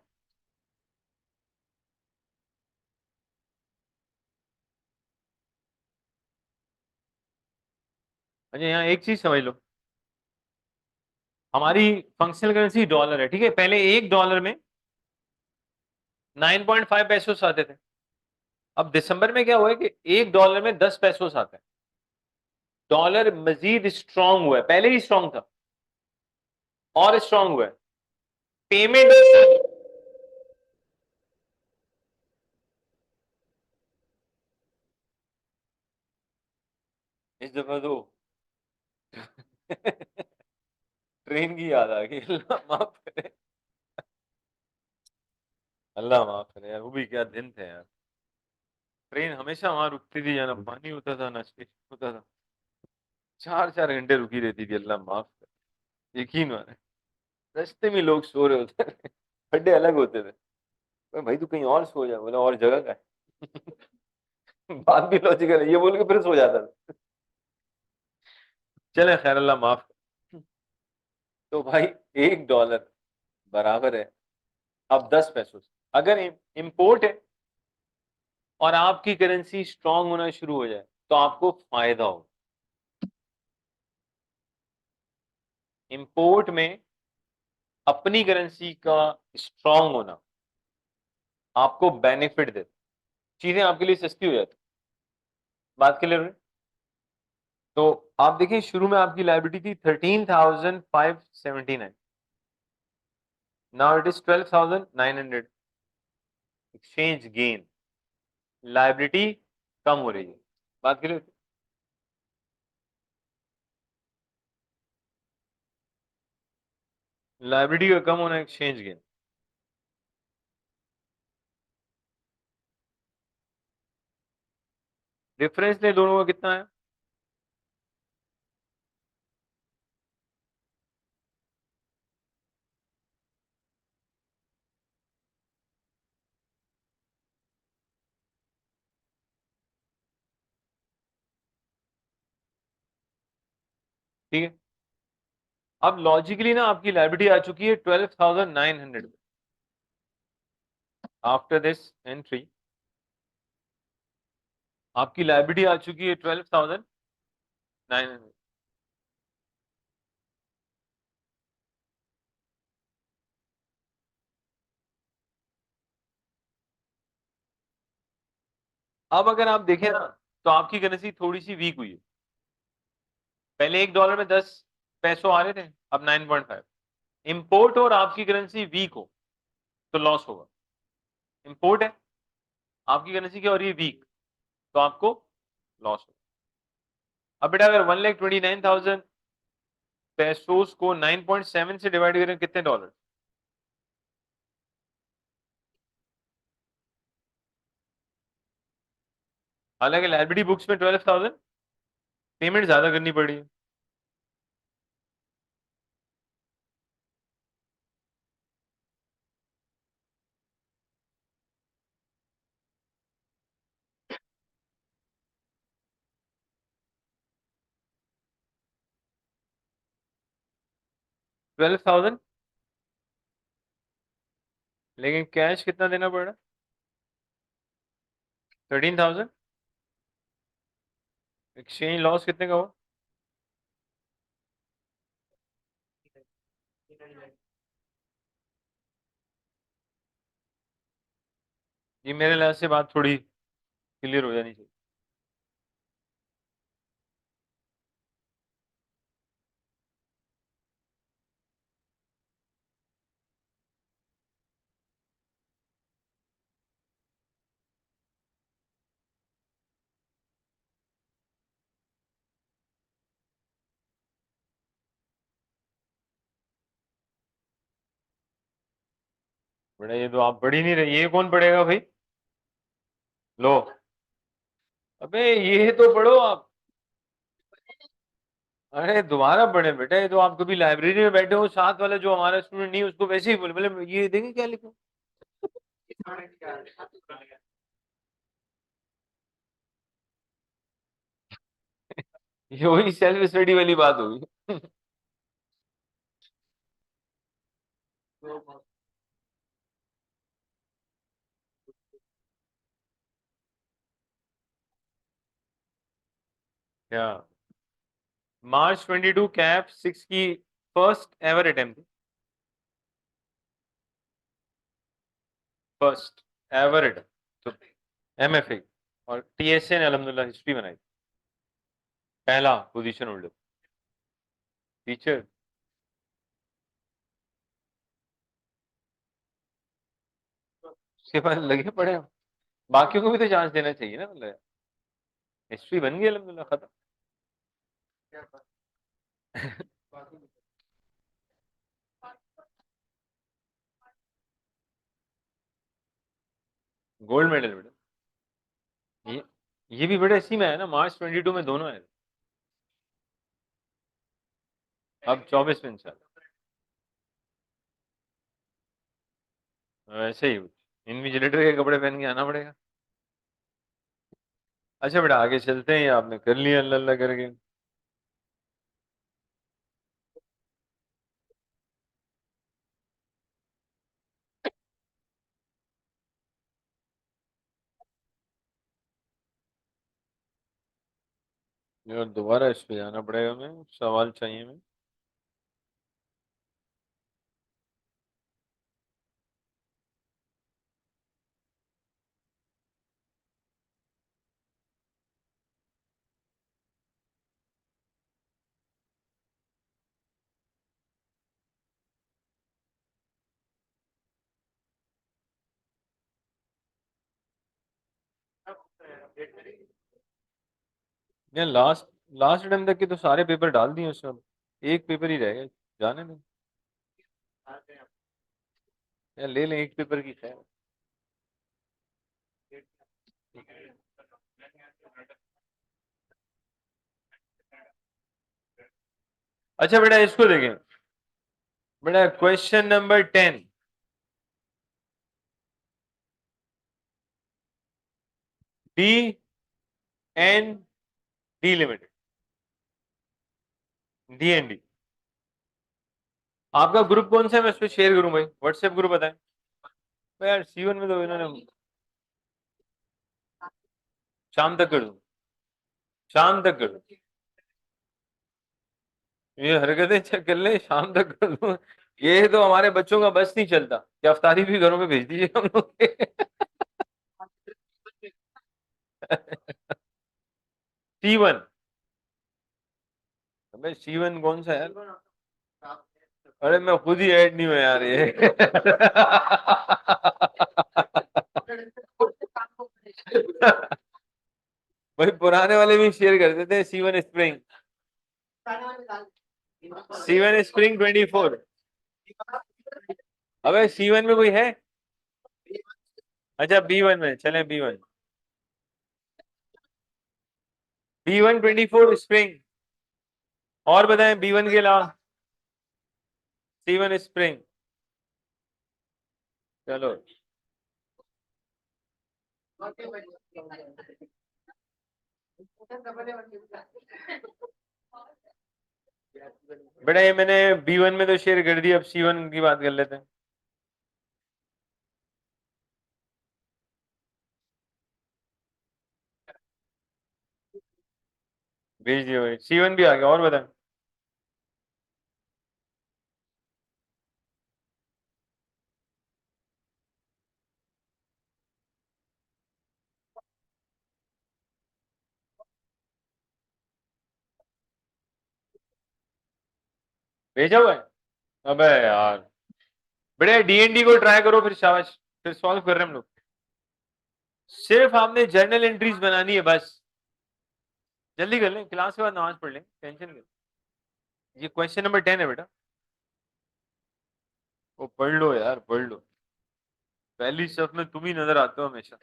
अच्छा, यहाँ एक चीज समझ लो, हमारी फंक्शनल करेंसी डॉलर है, ठीक है। पहले एक डॉलर में 9.5 पैसोस आते थे। अब दिसंबर में क्या हुआ है कि एक डॉलर में 10 पैसोस आते हैं। डॉलर मजीद स्ट्रांग हुआ है, पहले ही स्ट्रांग था और स्ट्रांग हुआ है। पेमेंट इस दफा तो ट्रेन की याद आ गई, अल्लाह माफ करे। अल्लाह माफ करे यार, वो भी क्या दिन थे यार। ट्रेन हमेशा वहां रुकती थी, या ना पानी होता था ना स्टेशन होता था, 4-4 घंटे रुकी रहती थी। अल्लाह माफ करे, यकीन माने रास्ते में लोग सो रहे होते थे, खड्डे अलग होते थे। भाई तू कहीं और सो जा, बोला और जगह का है। बात भी लॉजिकल है, ये बोल के फिर सो जाता था। चले खैर, अल्लाह माफ करे। तो भाई एक डॉलर बराबर है अब 10 पैसों से। अगर इंपोर्ट है और आपकी करेंसी स्ट्रांग होना शुरू हो जाए तो आपको फायदा हो। इंपोर्ट में अपनी करेंसी का स्ट्रांग होना आपको बेनिफिट देता, चीजें आपके लिए सस्ती हो जाती। बात क्लियर है? तो आप देखिए, शुरू में आपकी लायबिलिटी थी 13,579, now it is 12,900 exchange gain. Liability कम हो रही है, बात करें। लाइबिलिटी का कम होना एक्सचेंज गेन। डिफरेंस ने दोनों का कितना है? ठीक है, अब लॉजिकली ना आपकी लाइबिलिटी आ चुकी है 12,900 आफ्टर दिस एंट्री। आपकी लाइबिलिटी आ चुकी है 12,900। अब अगर आप देखें ना तो आपकी करेंसी थोड़ी सी वीक हुई है। पहले $1 में 10 पैसों आ रहे थे, अब 9.5। इंपोर्ट और आपकी करेंसी वीक हो तो लॉस होगा। इंपोर्ट है, आपकी करेंसी क्या हो रही है? वीक, तो आपको लॉस होगा। अब बेटा अगर 1,29,000 पैसों को 9.7 से डिवाइड करें कितने डॉलर? हालांकि लाइबिलिटी बुक्स में 12,000 पेमेंट ज्यादा करनी पड़ी है। 12,000, लेकिन कैश कितना देना पड़ रहा है? 13,000। एक्सचेंज लॉस कितने का हुआ? ये मेरे लिहाज से बात थोड़ी क्लियर हो जानी चाहिए। बड़ा ये तो आप बढ़ी नहीं रही, ये कौन पढ़ेगा भाई? लो, अबे ये तो पढ़ो आप। अरे दोबारा पढ़े बेटा, ये तो आप कभी लाइब्रेरी में बैठे हो, साथ वाला जो हमारा स्टूडेंट नहीं है, उसको वैसे ही बोले बोले ये देंगे क्या लिखो। ये वही सेल्फ स्टडी वाली बात होगी। क्या? मार्च 22 कैप 6 की first ever attempt, first ever attempt, तो एमएफए और टीएसए ने अल्हम्दुलिल्लाह हिस्ट्री बनाई। पहला पोजीशन होल्डर टीचर। उसके बाद लगे पड़े हो। बाकियों को भी तो चांस देना चाहिए ना, मतलब हिस्ट्री बन गई अल्हम्दुलिल्लाह, खत्म। गोल्ड मेडल बेटा। ये ये भी बड़े इसी में है ना, मार्च 22 में दोनों है। अब 24 में इंशाल्लाह। वैसे ही इन्विजिलेटर के कपड़े पहन के आना पड़ेगा। अच्छा बेटा आगे चलते हैं, आपने कर लिया अल्लाह अल्लाह करके। यार दोबारा इस पे जाना पड़ेगा, हमें सवाल चाहिए हमें। यार लास्ट लास्ट टाइम तक के तो सारे पेपर डाल दिए उसमें, अब एक पेपर ही रह गया, जाने में। यार ले लें एक पेपर की खैर। अच्छा बेटा इसको देखें, बेटा question number 10, D N D limited, D N D. आपका ग्रुप कौन सा है, मैं उस पर शेयर करूं भाई, व्हाट्सएप ग्रुप बताएं। तो यार सीवन में तो इन्होंने शाम तक कर दूं, शाम तक कर दूं, ये हरकतें चेक कर ले, शाम तक कर दूं। ये तो हमारे बच्चों का बस नहीं चलता कि अफ्तारी भी घरों में भेज दीजिए हम लोग के। सीवन, अबे सीवन कौन सा है यार? अरे मैं खुद ही ऐड नहीं हूँ यार ये। भाई पुराने वाले भी शेयर कर देते हैं, सीवन स्प्रिंग, सीवन स्प्रिंग 24। अबे सीवन में कोई है? अच्छा B1 में चले, B1 24 स्प्रिंग। और बताएं B1 के अलावा, सीवन स्प्रिंग। चलो बेटा, ये मैंने B1 में तो शेयर कर दिया, अब C1 की बात कर लेते हैं। भेज दिया भाई, C1 भी आ गया, और बताएं। भेजा हुआ है? अबे यार, बेटा DND को ट्राई करो फिर, शाबाश, फिर सॉल्व कर रहे हैं हम लोग। सिर्फ आपने जर्नल एंट्रीज बनानी है बस, जल्दी कर लें, क्लास के बाद नमाज पढ़ लें, टेंशन कर। ये क्वेश्चन नंबर 10 है बेटा, वो पढ़ लो यार, पढ़ लो, पहली सफ में तुम ही नजर आते हो हमेशा।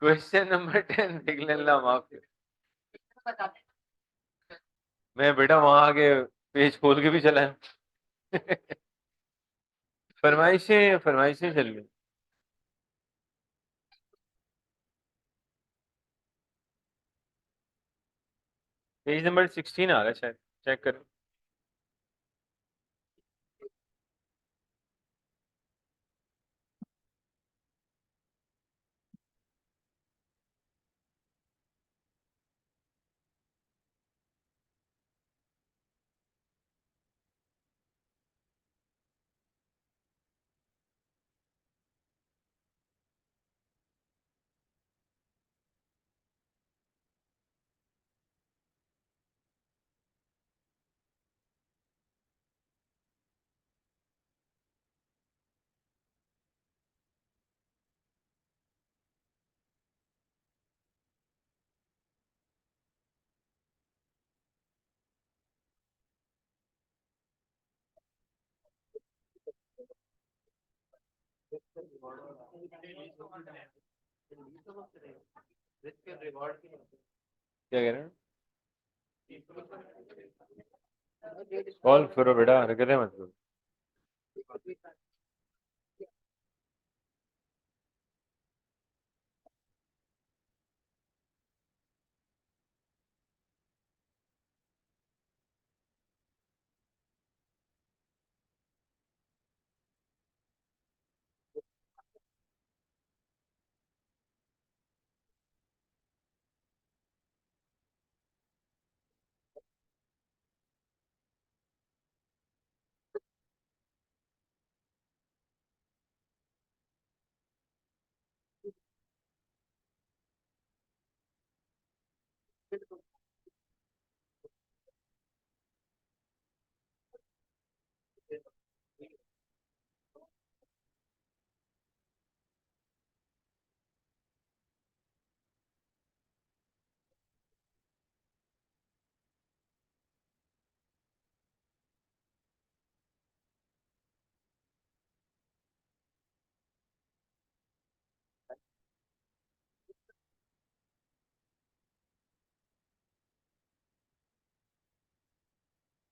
क्वेश्चन नंबर 10 देख लेना, माफ कर। मैं बेटा वहां आके पेज खोल के भी चला है। फरमाइशें फरमाइशें चल गई। पेज नंबर 16 आ रहा है शायद, चेक करो। क्या कह रहे हैं? सॉल्व करो बेटा, हरकतें मत करो।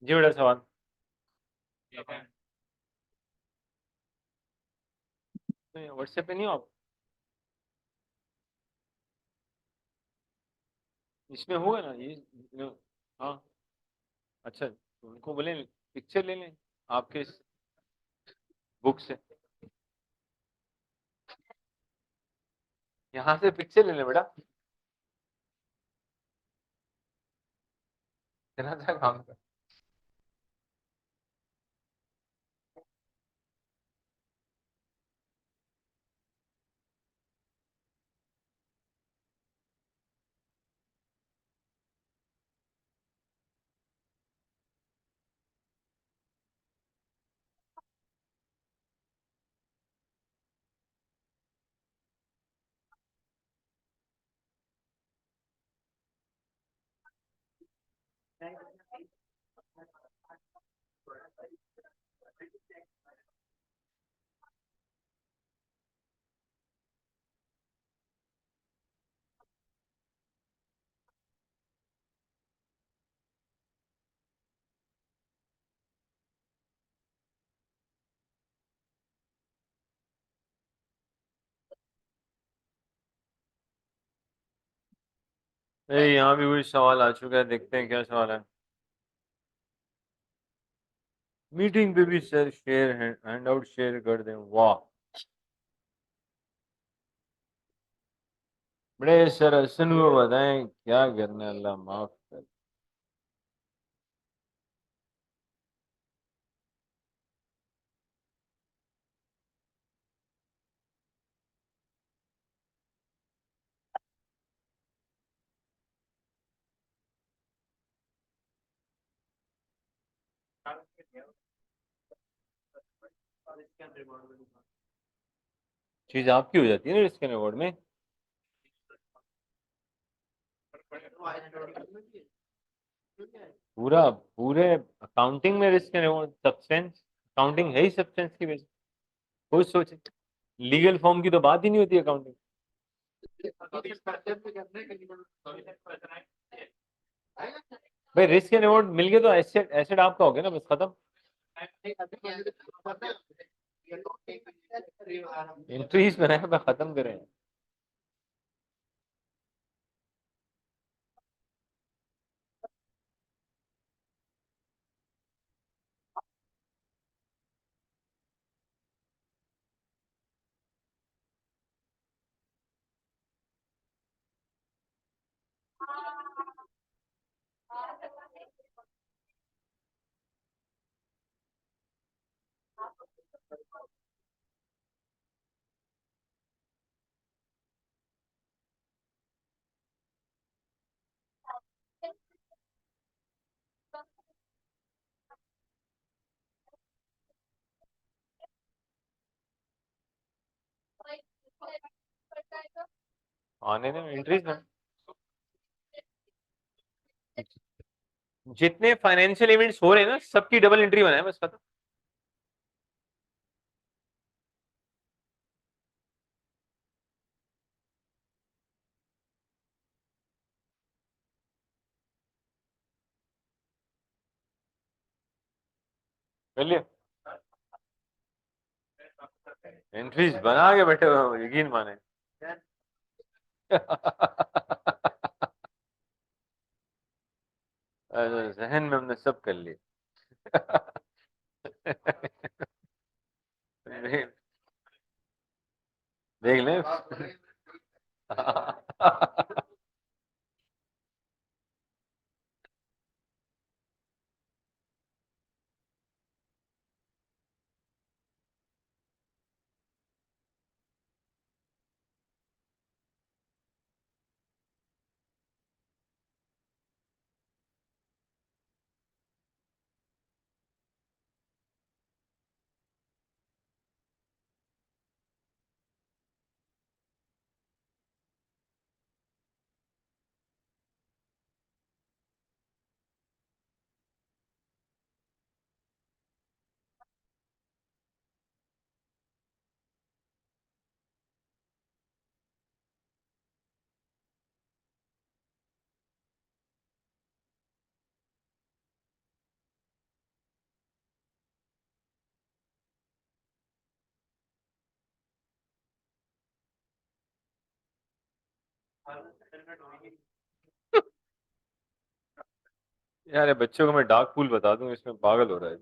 जी बड़ा सवाल। ठीक है। व्हाट्सएप पे नहीं हो आप? इसमें होगा ना ये। हाँ। अच्छा, तो उनको बोले पिक्चर ले लें आपके इस बुक से। यहाँ से पिक्चर ले लें बेटा, इतना सा काम कर। यहाँ भी कोई सवाल आ चुका है, देखते हैं क्या सवाल है। मीटिंग पे भी sir share hand out share कर दें, वाह। बड़े सर हसन को बताएं क्या करना है, अल्लाह माफ कर। चीज आपकी हो जाती है ना रिस्क एंड रिवॉर्ड में। पूरा पूरे अकाउंटिंग में risk and reward substance, accounting है ही सब्सटेंस की वजह। कुछ सोचे, लीगल फॉर्म की तो बात ही नहीं होती अकाउंटिंग। भाई रिस्क एंड रिवॉर्ड मिल गए तो एसेट, एसेट आपका हो गया ना, बस खत्म। एंट्रीज बनाए मैं खत्म करें। आने दें एंट्रीज में। जितने फाइनेंशियल इवेंट्स हो रहे हैं ना, सबकी डबल एंट्री बनाए बस खत्म। कर लिया। एंट्रीज बना के बैठे हुए हो, यकीन माने। जहन में हमने सब कर लिए। देख देख ले। यार ये बच्चों को मैं डार्क पूल बता दूं इसमें पागल हो रहा है।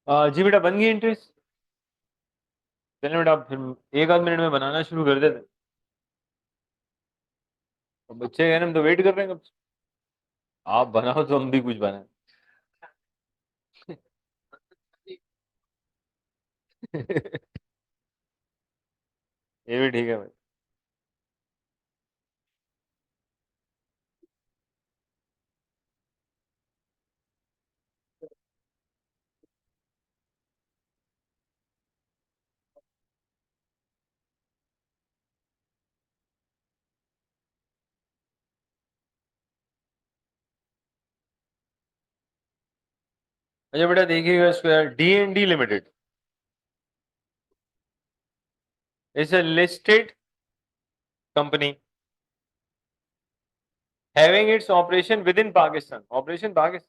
जी बेटा बन गई इंटरेस्ट। चलो बेटा फिर एक आध मिनट में बनाना शुरू कर देते हैं। अब बच्चे हैं ना, हम तो वेट कर रहे हैं कब से। आप बनाओ तो हम भी कुछ बनाए। ये भी ठीक है भाई। अच्छा बेटा देखिएगा इसको यार, D&D limited is a listed company having its operation within Pakistan. Operation Pakistan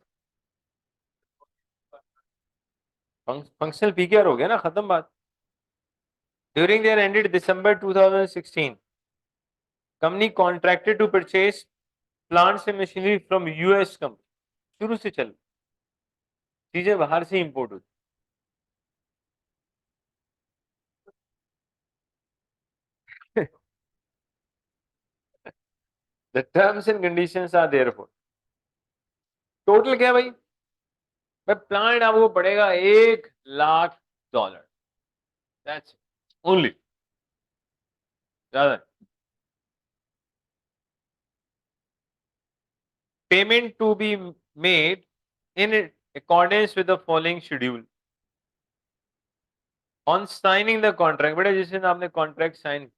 functional PKR हो गया ना, खत्म बात। During their ended December 2016, company contracted to purchase plants and machinery from US company। शुरू से चल चीजें बाहर से इंपोर्ट होती। The terms and conditions are therefore। Total क्या भाई? भाई प्लांट आपको पड़ेगा $1 लाख। दैट्स ओनली, ज्यादा। Payment to be made in accordance with the following schedule on signing the contract. बेटा जिस दिन आपने कॉन्ट्रैक्ट साइन,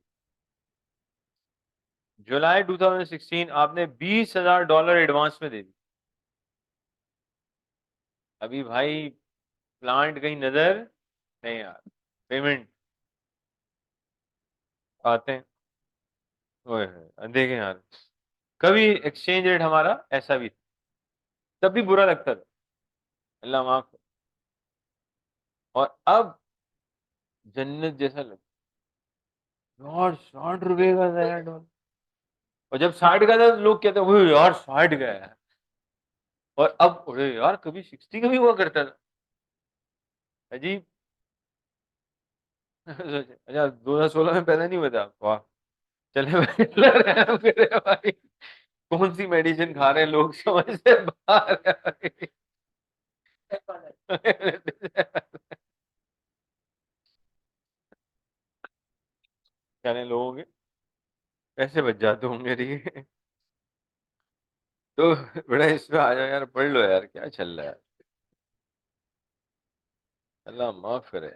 जुलाई 2016, आपने $20,000 एडवांस में दे दी। अभी भाई प्लांट कहीं नजर नहीं आ रहा, पेमेंट आते हैं। ओए होए, देखें यार, कभी एक्सचेंज रेट हमारा ऐसा भी था, तब भी बुरा लगता था, अल्लाह माफ करे। और अब जन्नत जैसा लगता है। यार 60 रुपए का नया डॉलर, और जब 60 का था तो लोग कहते वो यार 60 का है। और अब अरे यार कभी 60 का भी हुआ करता था। अजीब। अच्छा 2016 में पैदा नहीं हुआ था? वाह। चले भाई, अल्लाह रहम करे भाई। कौन सी मेडिसिन खा रहे हैं लोग, समझ से बाहर है भाई। कहने लोगों के पैसे बच जाते होंगे ठीक। तो बड़ा इसमें आ जाओ यार, पढ़ लो यार, क्या चल रहा है। अल्लाह माफ करे।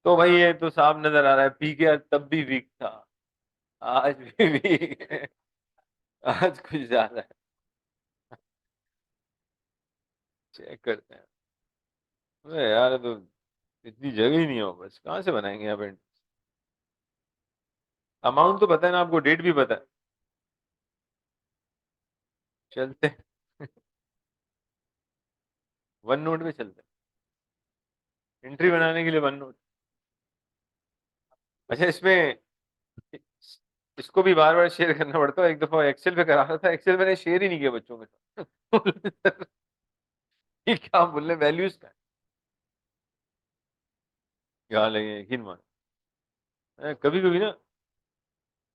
तो भाई ये तो साफ नजर आ रहा है, पी के तब भी वीक था, आज भी वीक है। आज कुछ ज्यादा है। चेक करते हैं। अरे यार तो इतनी जगह ही नहीं हो, बस कहाँ से बनाएंगे यहाँ पे। अमाउंट तो पता है ना आपको, डेट भी पता है। चलते हैं। वन नोट पे चलते हैं, एंट्री बनाने के लिए वन नोट। अच्छा, इसमें इसको भी बार बार शेयर करना पड़ता है। एक दफा एक्सेल पे करा रहा था, एक्सेल मैंने शेयर ही नहीं किया बच्चों के साथ। ये क्या बोल रहे, वैल्यूज का क्या लगे, यकीन मान। कभी कभी ना,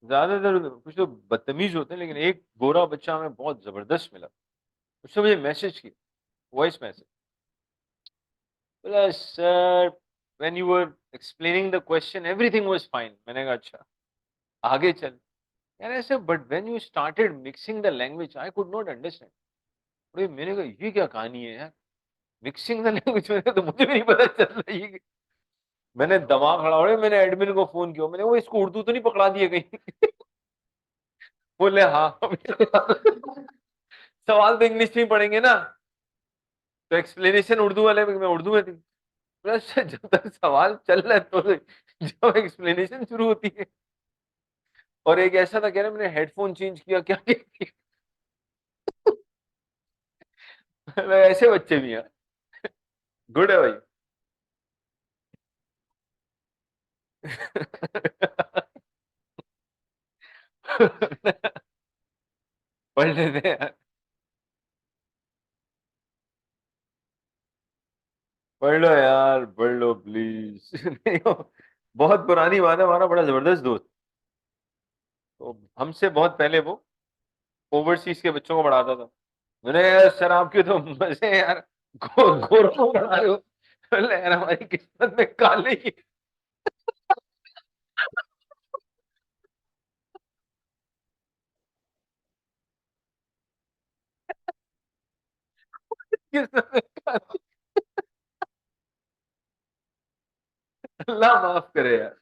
ज्यादातर कुछ लोग बदतमीज होते हैं, लेकिन एक गोरा बच्चा हमें बहुत जबरदस्त मिला। उसने मुझे मैसेज किया, वॉइस मैसेज, बोला sir when you were explaining the question everything was fine. मैंने कहा अच्छा, आगे चल। यार ऐसे, but when you started mixing the language I could not understand. अरे मैंने कहा ये क्या कहानी है यार, मिक्सिंग द लैंग्वेज में तो मुझे भी नहीं पता चल रहा है ये। मैंने दिमाग खड़ा हो, मैंने एडमिन को फोन किया, मैंने वो इसको उर्दू तो नहीं पकड़ा दिए कहीं। बोले हाँ। सवाल तो इंग्लिश में ही पढ़ेंगे ना, तो एक्सप्लेनेशन उर्दू वाले में उर्दू में थी। प्लस जब तक सवाल चल रहा है तो जब एक्सप्लेनेशन शुरू होती है। और एक ऐसा था, कह रहे मैंने हेडफोन चेंज किया क्या किया? ऐसे बच्चे भी हैं। गुड है भाई। पढ़ लेते हैं यार, पढ़ लो यार, पढ़ लो प्लीज। नहीं हो, बहुत पुरानी बात है, हमारा बड़ा जबरदस्त दोस्त, तो हमसे बहुत पहले वो ओवरसीज के बच्चों को पढ़ाता था। मैंने कहा, यार सर आपके तो मजे हैं यार, गोरों को पढ़ा रहे हो। बोले, यार हमारी किस्मत में काले ही किस्मत में काले। अल्लाह माफ करे यार,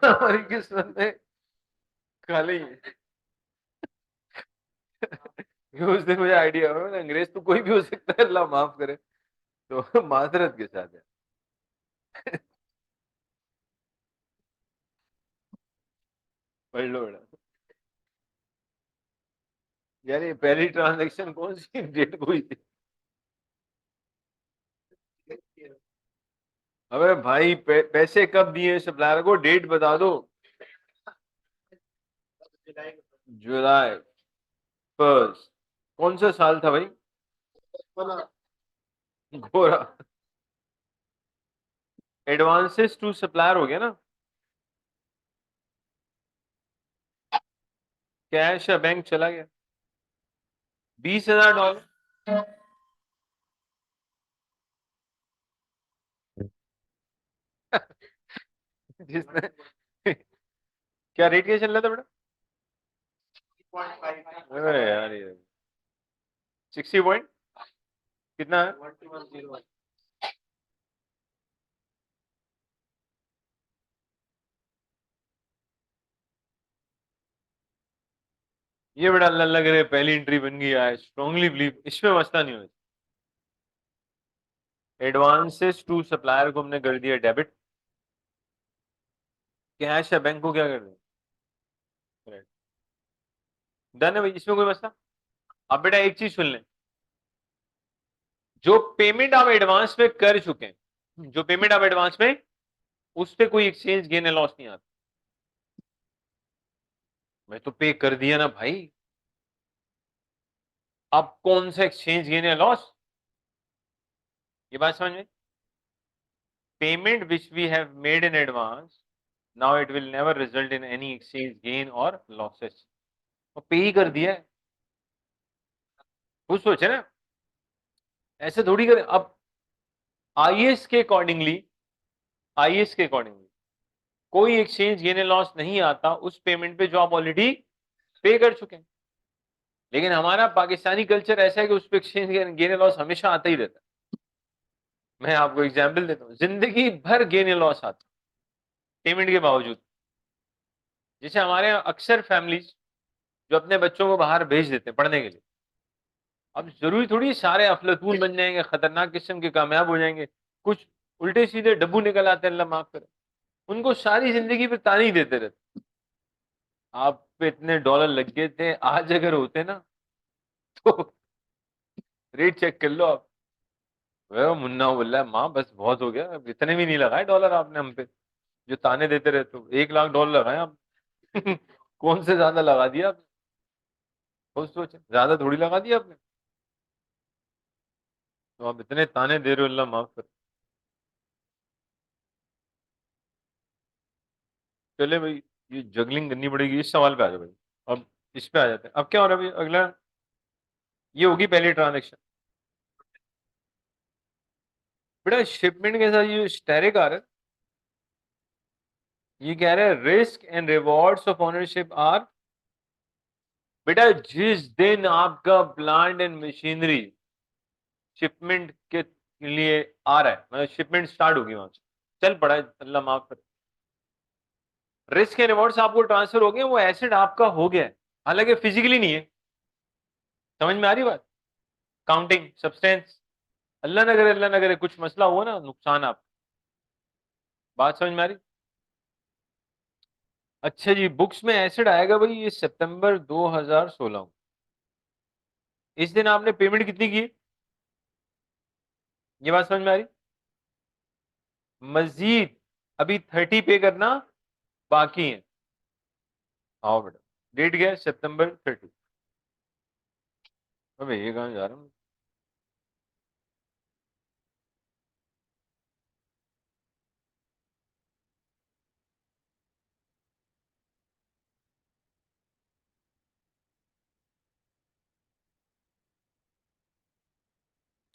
हमारी किस्मत में काले ही है। उस दिन मुझे आइडिया हुआ, अंग्रेज तो कोई भी हो सकता है, अल्लाह माफ करे। तो माजरत के साथ है। पढ़ लो बेटा। यार ये पहली ट्रांजैक्शन कौन सी डेट को हुई थी? अबे भाई पैसे कब दिए सप्लायर को, डेट बता दो। जुलाई फर्स्ट, कौन सा साल था भाई? गोरा। एडवांसेस टू सप्लायर हो गया ना। कैश या बैंक चला गया, $20,000। जिसने क्या रेट क्या चल रहा था बेटा? अरे यार ये 60 पॉइंट कितना है? ये बड़ा अल्लाह लग रहा है, पहली एंट्री बन गई। आई स्ट्रांगली बिलीव इसमें मसला नहीं हो। एडवांसेस टू सप्लायर को हमने कर दिया डेबिट, कैश या बैंक को क्या कर दिया? डन है भाई, इसमें कोई मसला? अब बेटा एक चीज सुन लें, जो पेमेंट आप एडवांस में कर चुके हैं, जो पेमेंट आप एडवांस में, उस पे कोई एक्सचेंज गेन या लॉस नहीं आता। मैं तो पे कर दिया ना भाई, अब कौन सा एक्सचेंज गेन या लॉस? ये बात समझ में? Payment which we have made in advance, now it will never result in any exchange gain और लॉसेस। तो पे ही कर दिया है। कुछ सोचे ना, ऐसे थोड़ी कर। अब आईएएस के अकॉर्डिंगली, आईएएस के अकॉर्डिंगली कोई एक्सचेंज गेन या लॉस नहीं आता उस पेमेंट पे जो आप ऑलरेडी पे कर चुके हैं। लेकिन हमारा पाकिस्तानी कल्चर ऐसा है कि उस पर एक्सचेंज गेन या लॉस हमेशा आता ही रहता है। मैं आपको एग्जाम्पल देता हूँ, जिंदगी भर गेन या लॉस आता पेमेंट के बावजूद। जैसे हमारे यहाँ अक्सर फैमिलीज जो अपने बच्चों को बाहर भेज देते हैं पढ़ने के लिए, अब जरूरी थोड़ी सारे अफलातून बन जाएंगे, खतरनाक किस्म के कामयाब हो जाएंगे। कुछ उल्टे सीधे डब्बू निकल आते हैं, अल्लाह माफ करे। उनको सारी जिंदगी पे ताने ही देते रहते, आप पे इतने डॉलर लग गए थे, आज अगर होते ना तो रेट चेक कर लो आप। वह मुन्ना बोल रहा है माँ बस बहुत हो गया, अब इतने भी नहीं लगाए डॉलर आपने हम पे, जो ताने देते रहते हो। 1 लाख डॉलर लगाए आप। कौन से ज्यादा लगा दिया आपने? खुद सोचे, ज्यादा थोड़ी लगा दिया आपने। तो आप इतने ताने दे रहे हो, अल्लाह माफ कर। चले भाई, ये जगलिंग करनी पड़ेगी। इस सवाल पे आ जाओ भाई। अब इस पे आ जाते हैं। अब क्या हो रहा है भाई, अगला ये होगी पहली ट्रांजेक्शन। बेटा शिपमेंट के साथ ये स्टेरिक आ रहा है। ये कह रहा है risk and rewards of ownership are. बेटा जिस दिन आपका प्लांट एंड मशीनरी शिपमेंट के लिए आ रहा है, मतलब शिपमेंट स्टार्ट होगी वहां से, चल पड़ा है, अल्लाह माफ कर। रिस्क एंड रिवॉर्ड्स आपको ट्रांसफर हो गए, वो एसेट आपका हो गया है, हालांकि फिजिकली नहीं है। समझ में आ रही बात? काउंटिंग सब्सटेंस, अल्लाह न करे कुछ मसला हुआ ना, नुकसान आप। बात समझ में आ रही? अच्छा जी, बुक्स में एसिड आएगा भाई ये सितंबर 2016। इस दिन आपने पेमेंट कितनी की? ये बात समझ में आ रही? मजीद अभी 30 पे करना बाकी है। आओ बेटा, डेट क्या है? सितंबर 30। अबे ये कहाँ जा रहा हूँ?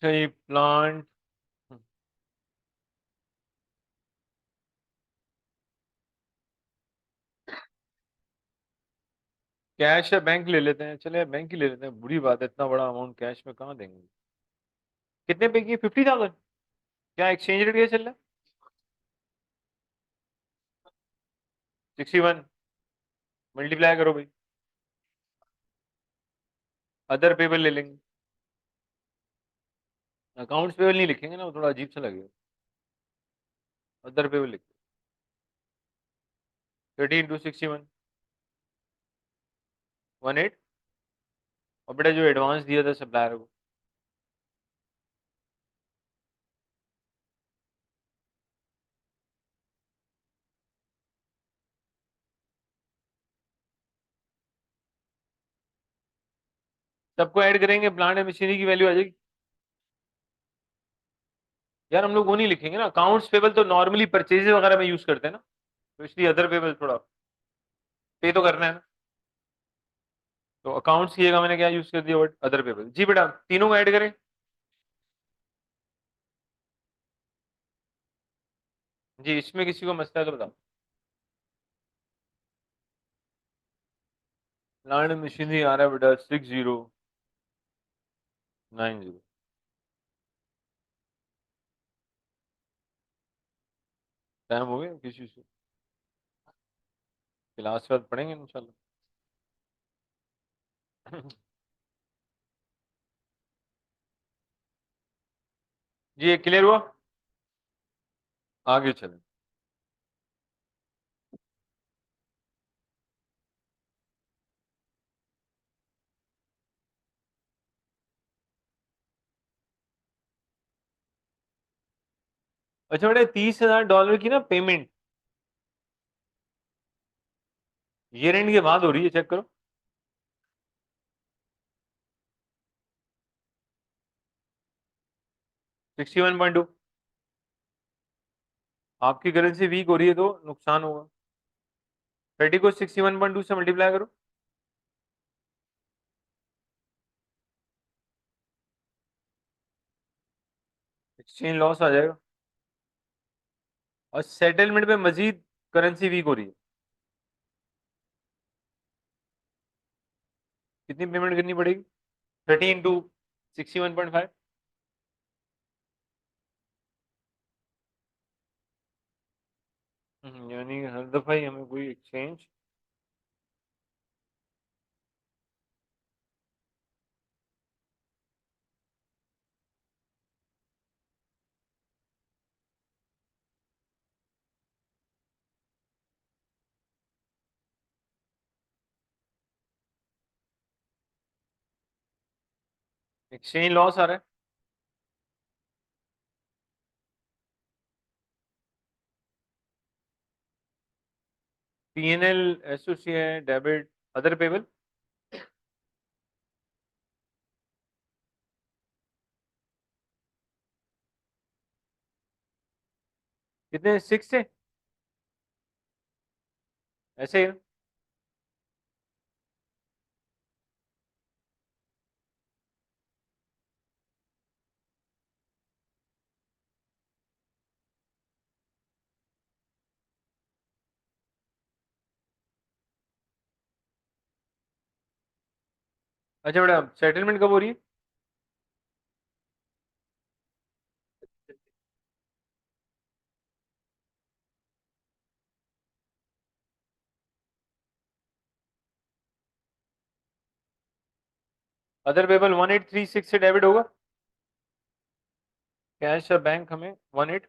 अच्छा ये प्लांट, कैश है बैंक ले लेते हैं, चले बैंक ही ले लेते हैं। बुरी बात है, इतना बड़ा अमाउंट कैश में कहाँ देंगे। कितने पे की? 50,000। क्या एक्सचेंज रेट क्या चल रहा है? 61। मल्टीप्लाई करो भाई। अदर पेबल ले लेंगे। अकाउंट्स पेबल नहीं लिखेंगे ना, वो थोड़ा अजीब सा लगेगा। अदर पेबल लिख। 30 × 61 18। और बेटा जो एडवांस दिया था सप्लायर को। सबको ऐड करेंगे, प्लांट एंड मशीनरी की वैल्यू आ जाएगी। यार हम लोग वो नहीं लिखेंगे ना, अकाउंट्स पेबल तो नॉर्मली परचेज वगैरह में यूज करते हैं ना, तो इसलिए अदर पेबल थोड़ा पे तो करना है ना। तो अकाउंट्स की जगह मैंने क्या यूज कर दिया, वर्ड अदर पेबल। जी बेटा तीनों को ऐड करें। जी इसमें किसी को मसला है तो बताओ। प्लांट एंड मशीनरी आ रहा है बेटा 6090। टाइम हो गया किसी से? क्लास के बाद पढ़ेंगे इंशाल्लाह। जी ये क्लियर हुआ? आगे चलें। अच्छा बेटा $30,000 की ना पेमेंट ईयर एंड के बाद हो रही है, चेक करो। 61.2। आपकी करेंसी वीक हो रही है तो नुकसान होगा। 30 को 61.2 से मल्टीप्लाई करो। एक्सचेंज लॉस आ जाएगा। और सेटलमेंट में मजीद करेंसी वीक हो रही है। कितनी पेमेंट करनी पड़ेगी? 30 × 61.5। यानी हर दफा ही हमें कोई एक्सचेंज। एक्सचेंज लॉस आ रहा है। PNL associate debit other payable कितने 6 से ऐसे ही है? अच्छा बेटा सेटलमेंट कब हो रही है? अदर पेबल 1836 से डेबिट होगा। कैश या बैंक हमें 18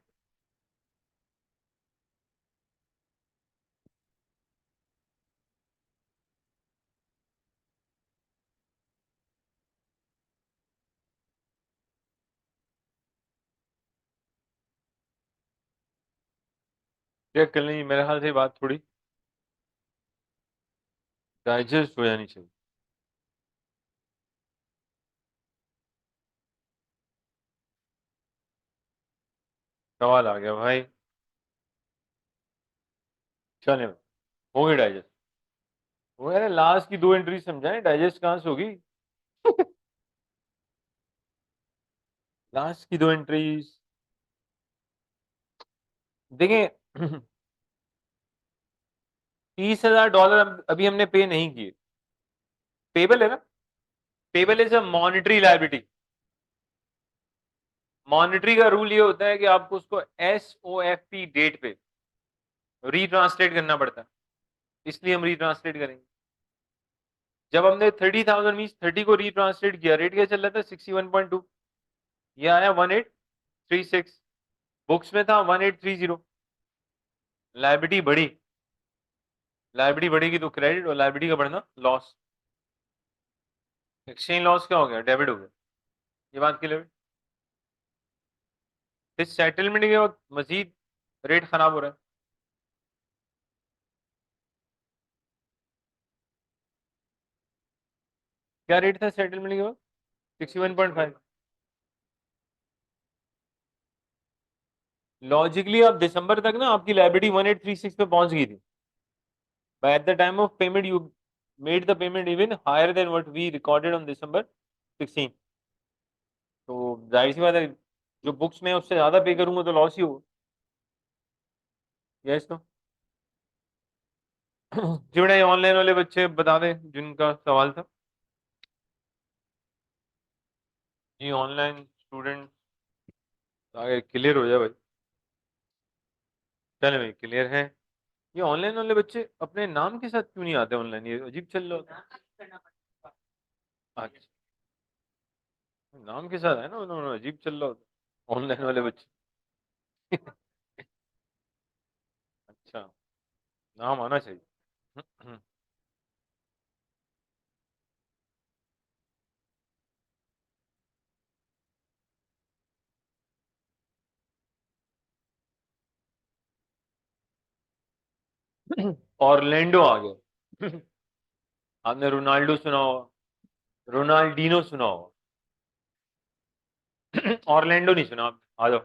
चेक कर लेंगे। मेरे ख्याल से ये बात थोड़ी डाइजेस्ट हो जानी चाहिए। सवाल आ गया भाई। चले हो गई डाइजेस्ट। वो यार लास्ट की दो एंट्री समझाएं डाइजेस्ट कहाँ से होगी। लास्ट की दो एंट्रीज देखें। $30,000 अभी हमने पे नहीं किए। पेबल है ना। Payable is a monetary liability. Monetary का रूल ये होता है कि आपको उसको SOFP डेट पे रीट्रांसलेट करना पड़ता है, इसलिए हम रीट्रांसलेट करेंगे। जब हमने 30,000 मीन 30 को रीट्रांसलेट किया, रेट क्या चल रहा था 61.2, ये आया 1836। बुक्स में था 1830। लाइबिलिटी बढ़ी। लाइबिलिटी बढ़ेगी तो क्रेडिट, और लाइबिलिटी का बढ़ना लॉस। एक्सचेंज लॉस क्या हो गया? डेबिट हो गया। ये बात क्लियर। इस सेटलमेंट के वक्त मजीद रेट खराब हो रहा है। क्या रेट था सेटलमेंट के वक्त? 61.5। लॉजिकली अब दिसंबर तक ना आपकी लाइबिलिटी 1836 पे पहुंच गई थी। By at the time of payment you made the payment even higher than what we recorded on December 16। तो जाहिर सी बात है, जो बुक्स में उससे ज्यादा पे करूंगा तो लॉस ही होगा। यस तो जी बेटा, ये ऑनलाइन वाले बच्चे बता दें जिनका सवाल था। जी ऑनलाइन स्टूडेंट आगे क्लियर हो जाए भाई। चले भाई क्लियर है। ये ऑनलाइन वाले बच्चे अपने नाम के साथ क्यों नहीं आते ऑनलाइन? ये अजीब चल रहा होता है। अच्छा, नाम के साथ है ना, उन्होंने अजीब चल रहा होता है ऑनलाइन वाले बच्चे। अच्छा, नाम आना चाहिए। ऑरलैंडो आ गया। आपने रोनाल्डो सुना होगा, रोनाल्डीनो सुना होगा। ऑरलैंडो नहीं सुना आप? आ जाओ।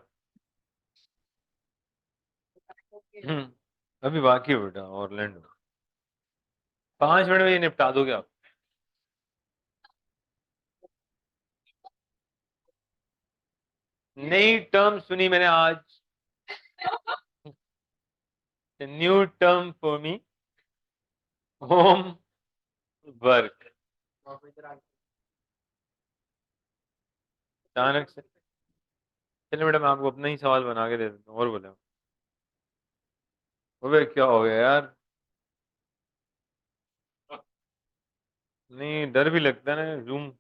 अभी बाकी है बेटा ऑरलैंडो। 5 मिनट में ये निपटा दोगे आप। नई टर्म सुनी मैंने आज। New term for me, home work. अचानक से। चलो बेटा, मैं आपको अपना ही सवाल बना के दे देता हूँ, और बोले। अबे क्या हो गया यार? नहीं, डर भी लगता है ना जूम।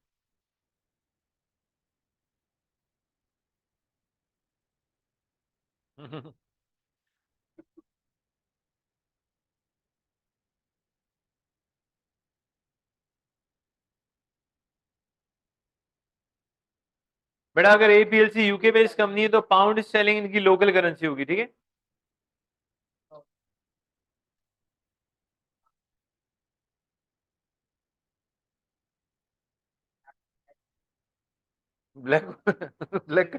बेटा अगर एपीएलसी यूके बेस्ड कंपनी है तो पाउंड स्टर्लिंग इनकी लोकल करेंसी होगी, ठीक है। ब्लैक ब्लैक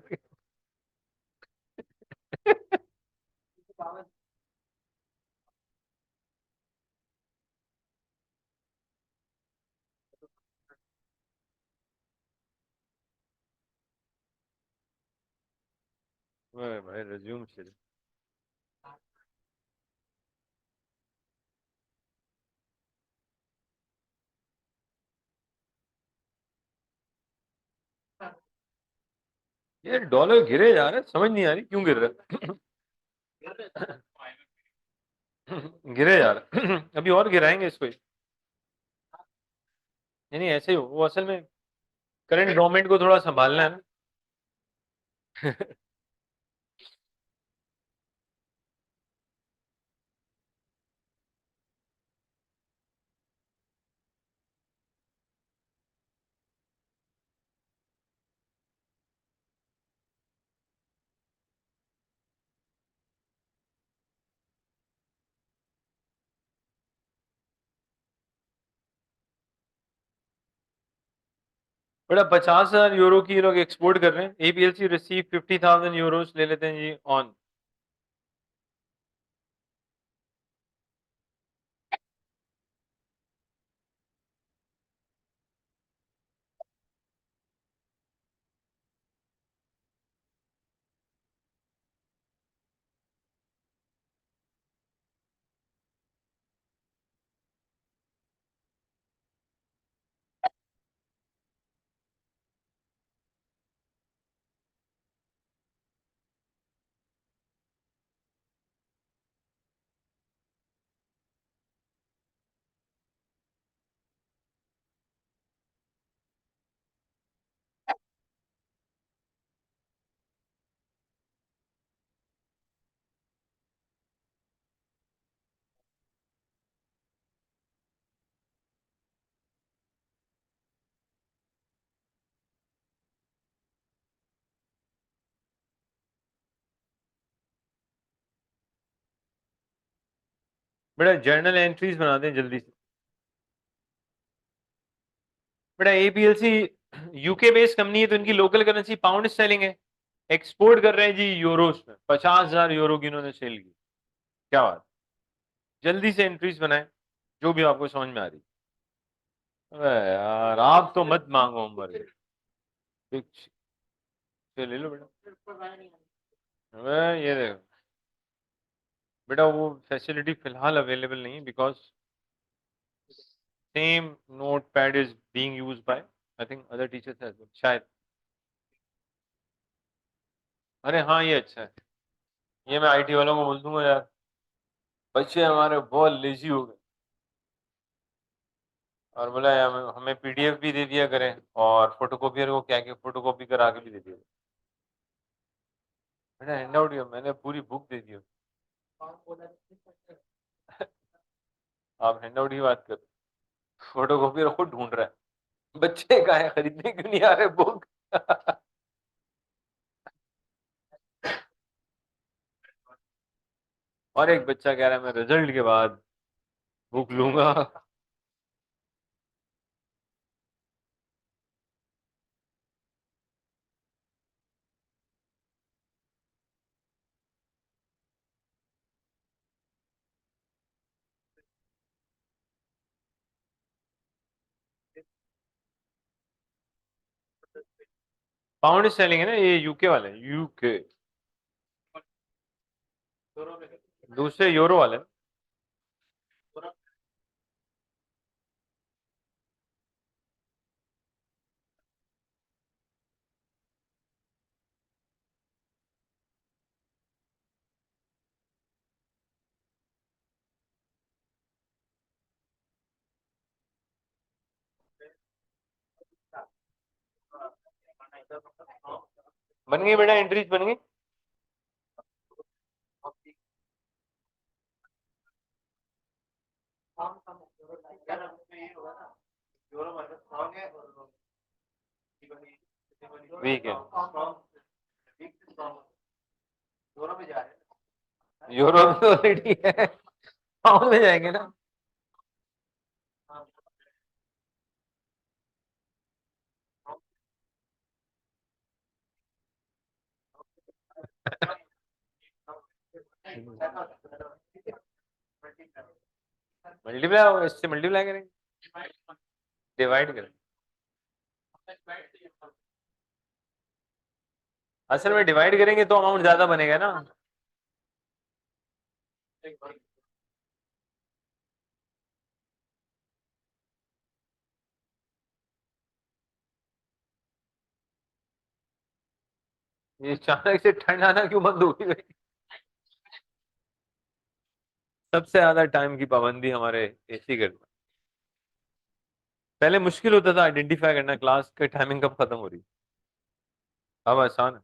भाई रिज्यूम चाहिए। ये डॉलर गिरे जा रहे हैं, समझ नहीं आ रही क्यों गिर रहा है। गिरे जा रहा है। अभी और गिराएंगे इसको ही। नहीं नहीं, ऐसे ही वो असल में करंट गवर्नमेंट को थोड़ा संभालना है ना। बड़ा 50,000 यूरो की ये लोग एक्सपोर्ट कर रहे हैं। एपीएलसी रिसीव 50,000 यूरोस ले लेते हैं जी ऑन। बेटा जर्नल एंट्रीज बना दें जल्दी से। बेटा एपीएलसी यूके बेस्ड कंपनी है तो इनकी लोकल करेंसी पाउंड स्टर्लिंग है। एक्सपोर्ट कर रहे हैं जी यूरोस में। 50,000 यूरो की इन्होंने सेल की। क्या बात। जल्दी से एंट्रीज बनाएं, जो भी आपको समझ में आ रही। अबे यार आप तो मत मांगो उम्र। ठीक से ले लो बेटा। अबे ये देखो बेटा, वो फैसिलिटी फिलहाल अवेलेबल नहीं है because same note pad is being used by I think other teachers as well शायद। अरे हाँ ये अच्छा है। ये मैं आईटी वालों को बोल दूंगा यार। बच्चे हमारे बहुत लेजी हो गए। और बोला हमें हमें पीडीएफ भी दे दिया करें और फोटोकॉपियर को क्या क्या फोटोकॉपी करा के भी दे दिया। मैंने हैंड आउट दिया, मैंने पूरी बुक दे दी। आप हैंड आउट की बात कर। फोटोकॉपियर खुद ढूंढ रहा है। बच्चे का है, खरीदने क्यों नहीं आ रहे बुक। और एक बच्चा कह रहा है मैं रिजल्ट के बाद बुक लूंगा। पाउंड स्टेलिंग है ना, ये यूके वाले यूके। दूसरे यूरो वाले। बन गई बेटा, एंट्रीज बन गई। वीक है। यूरो में ऑलरेडी है, पाउंड में जाएंगे ना। मल्टीप्लाई, इससे मल्टीप्लाई करेंगे, डिवाइड करेंगे। असल में डिवाइड करेंगे तो अमाउंट ज्यादा बनेगा ना। ये अचानक से ठंड आना क्यों बंद हो गई? सबसे ज्यादा टाइम की पाबंदी हमारे एसी करना। पहले मुश्किल होता था आइडेंटिफाई करना क्लास के टाइमिंग कब खत्म हो रही, अब आसान है।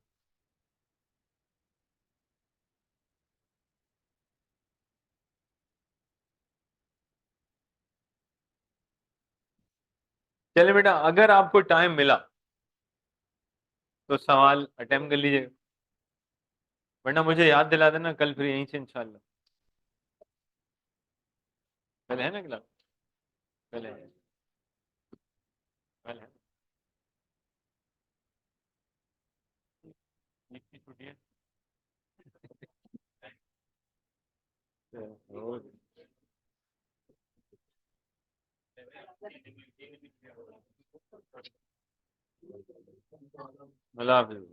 चले बेटा, अगर आपको टाइम मिला तो सवाल अटेम्प्ट कर लीजिएगा, वरना मुझे याद दिला देना कल फिर यहीं से इंशाल्लाह। कल है ना क्लास? कल है, कल है। ईद की छुट्टी है। और अल्लाह हाफिज़।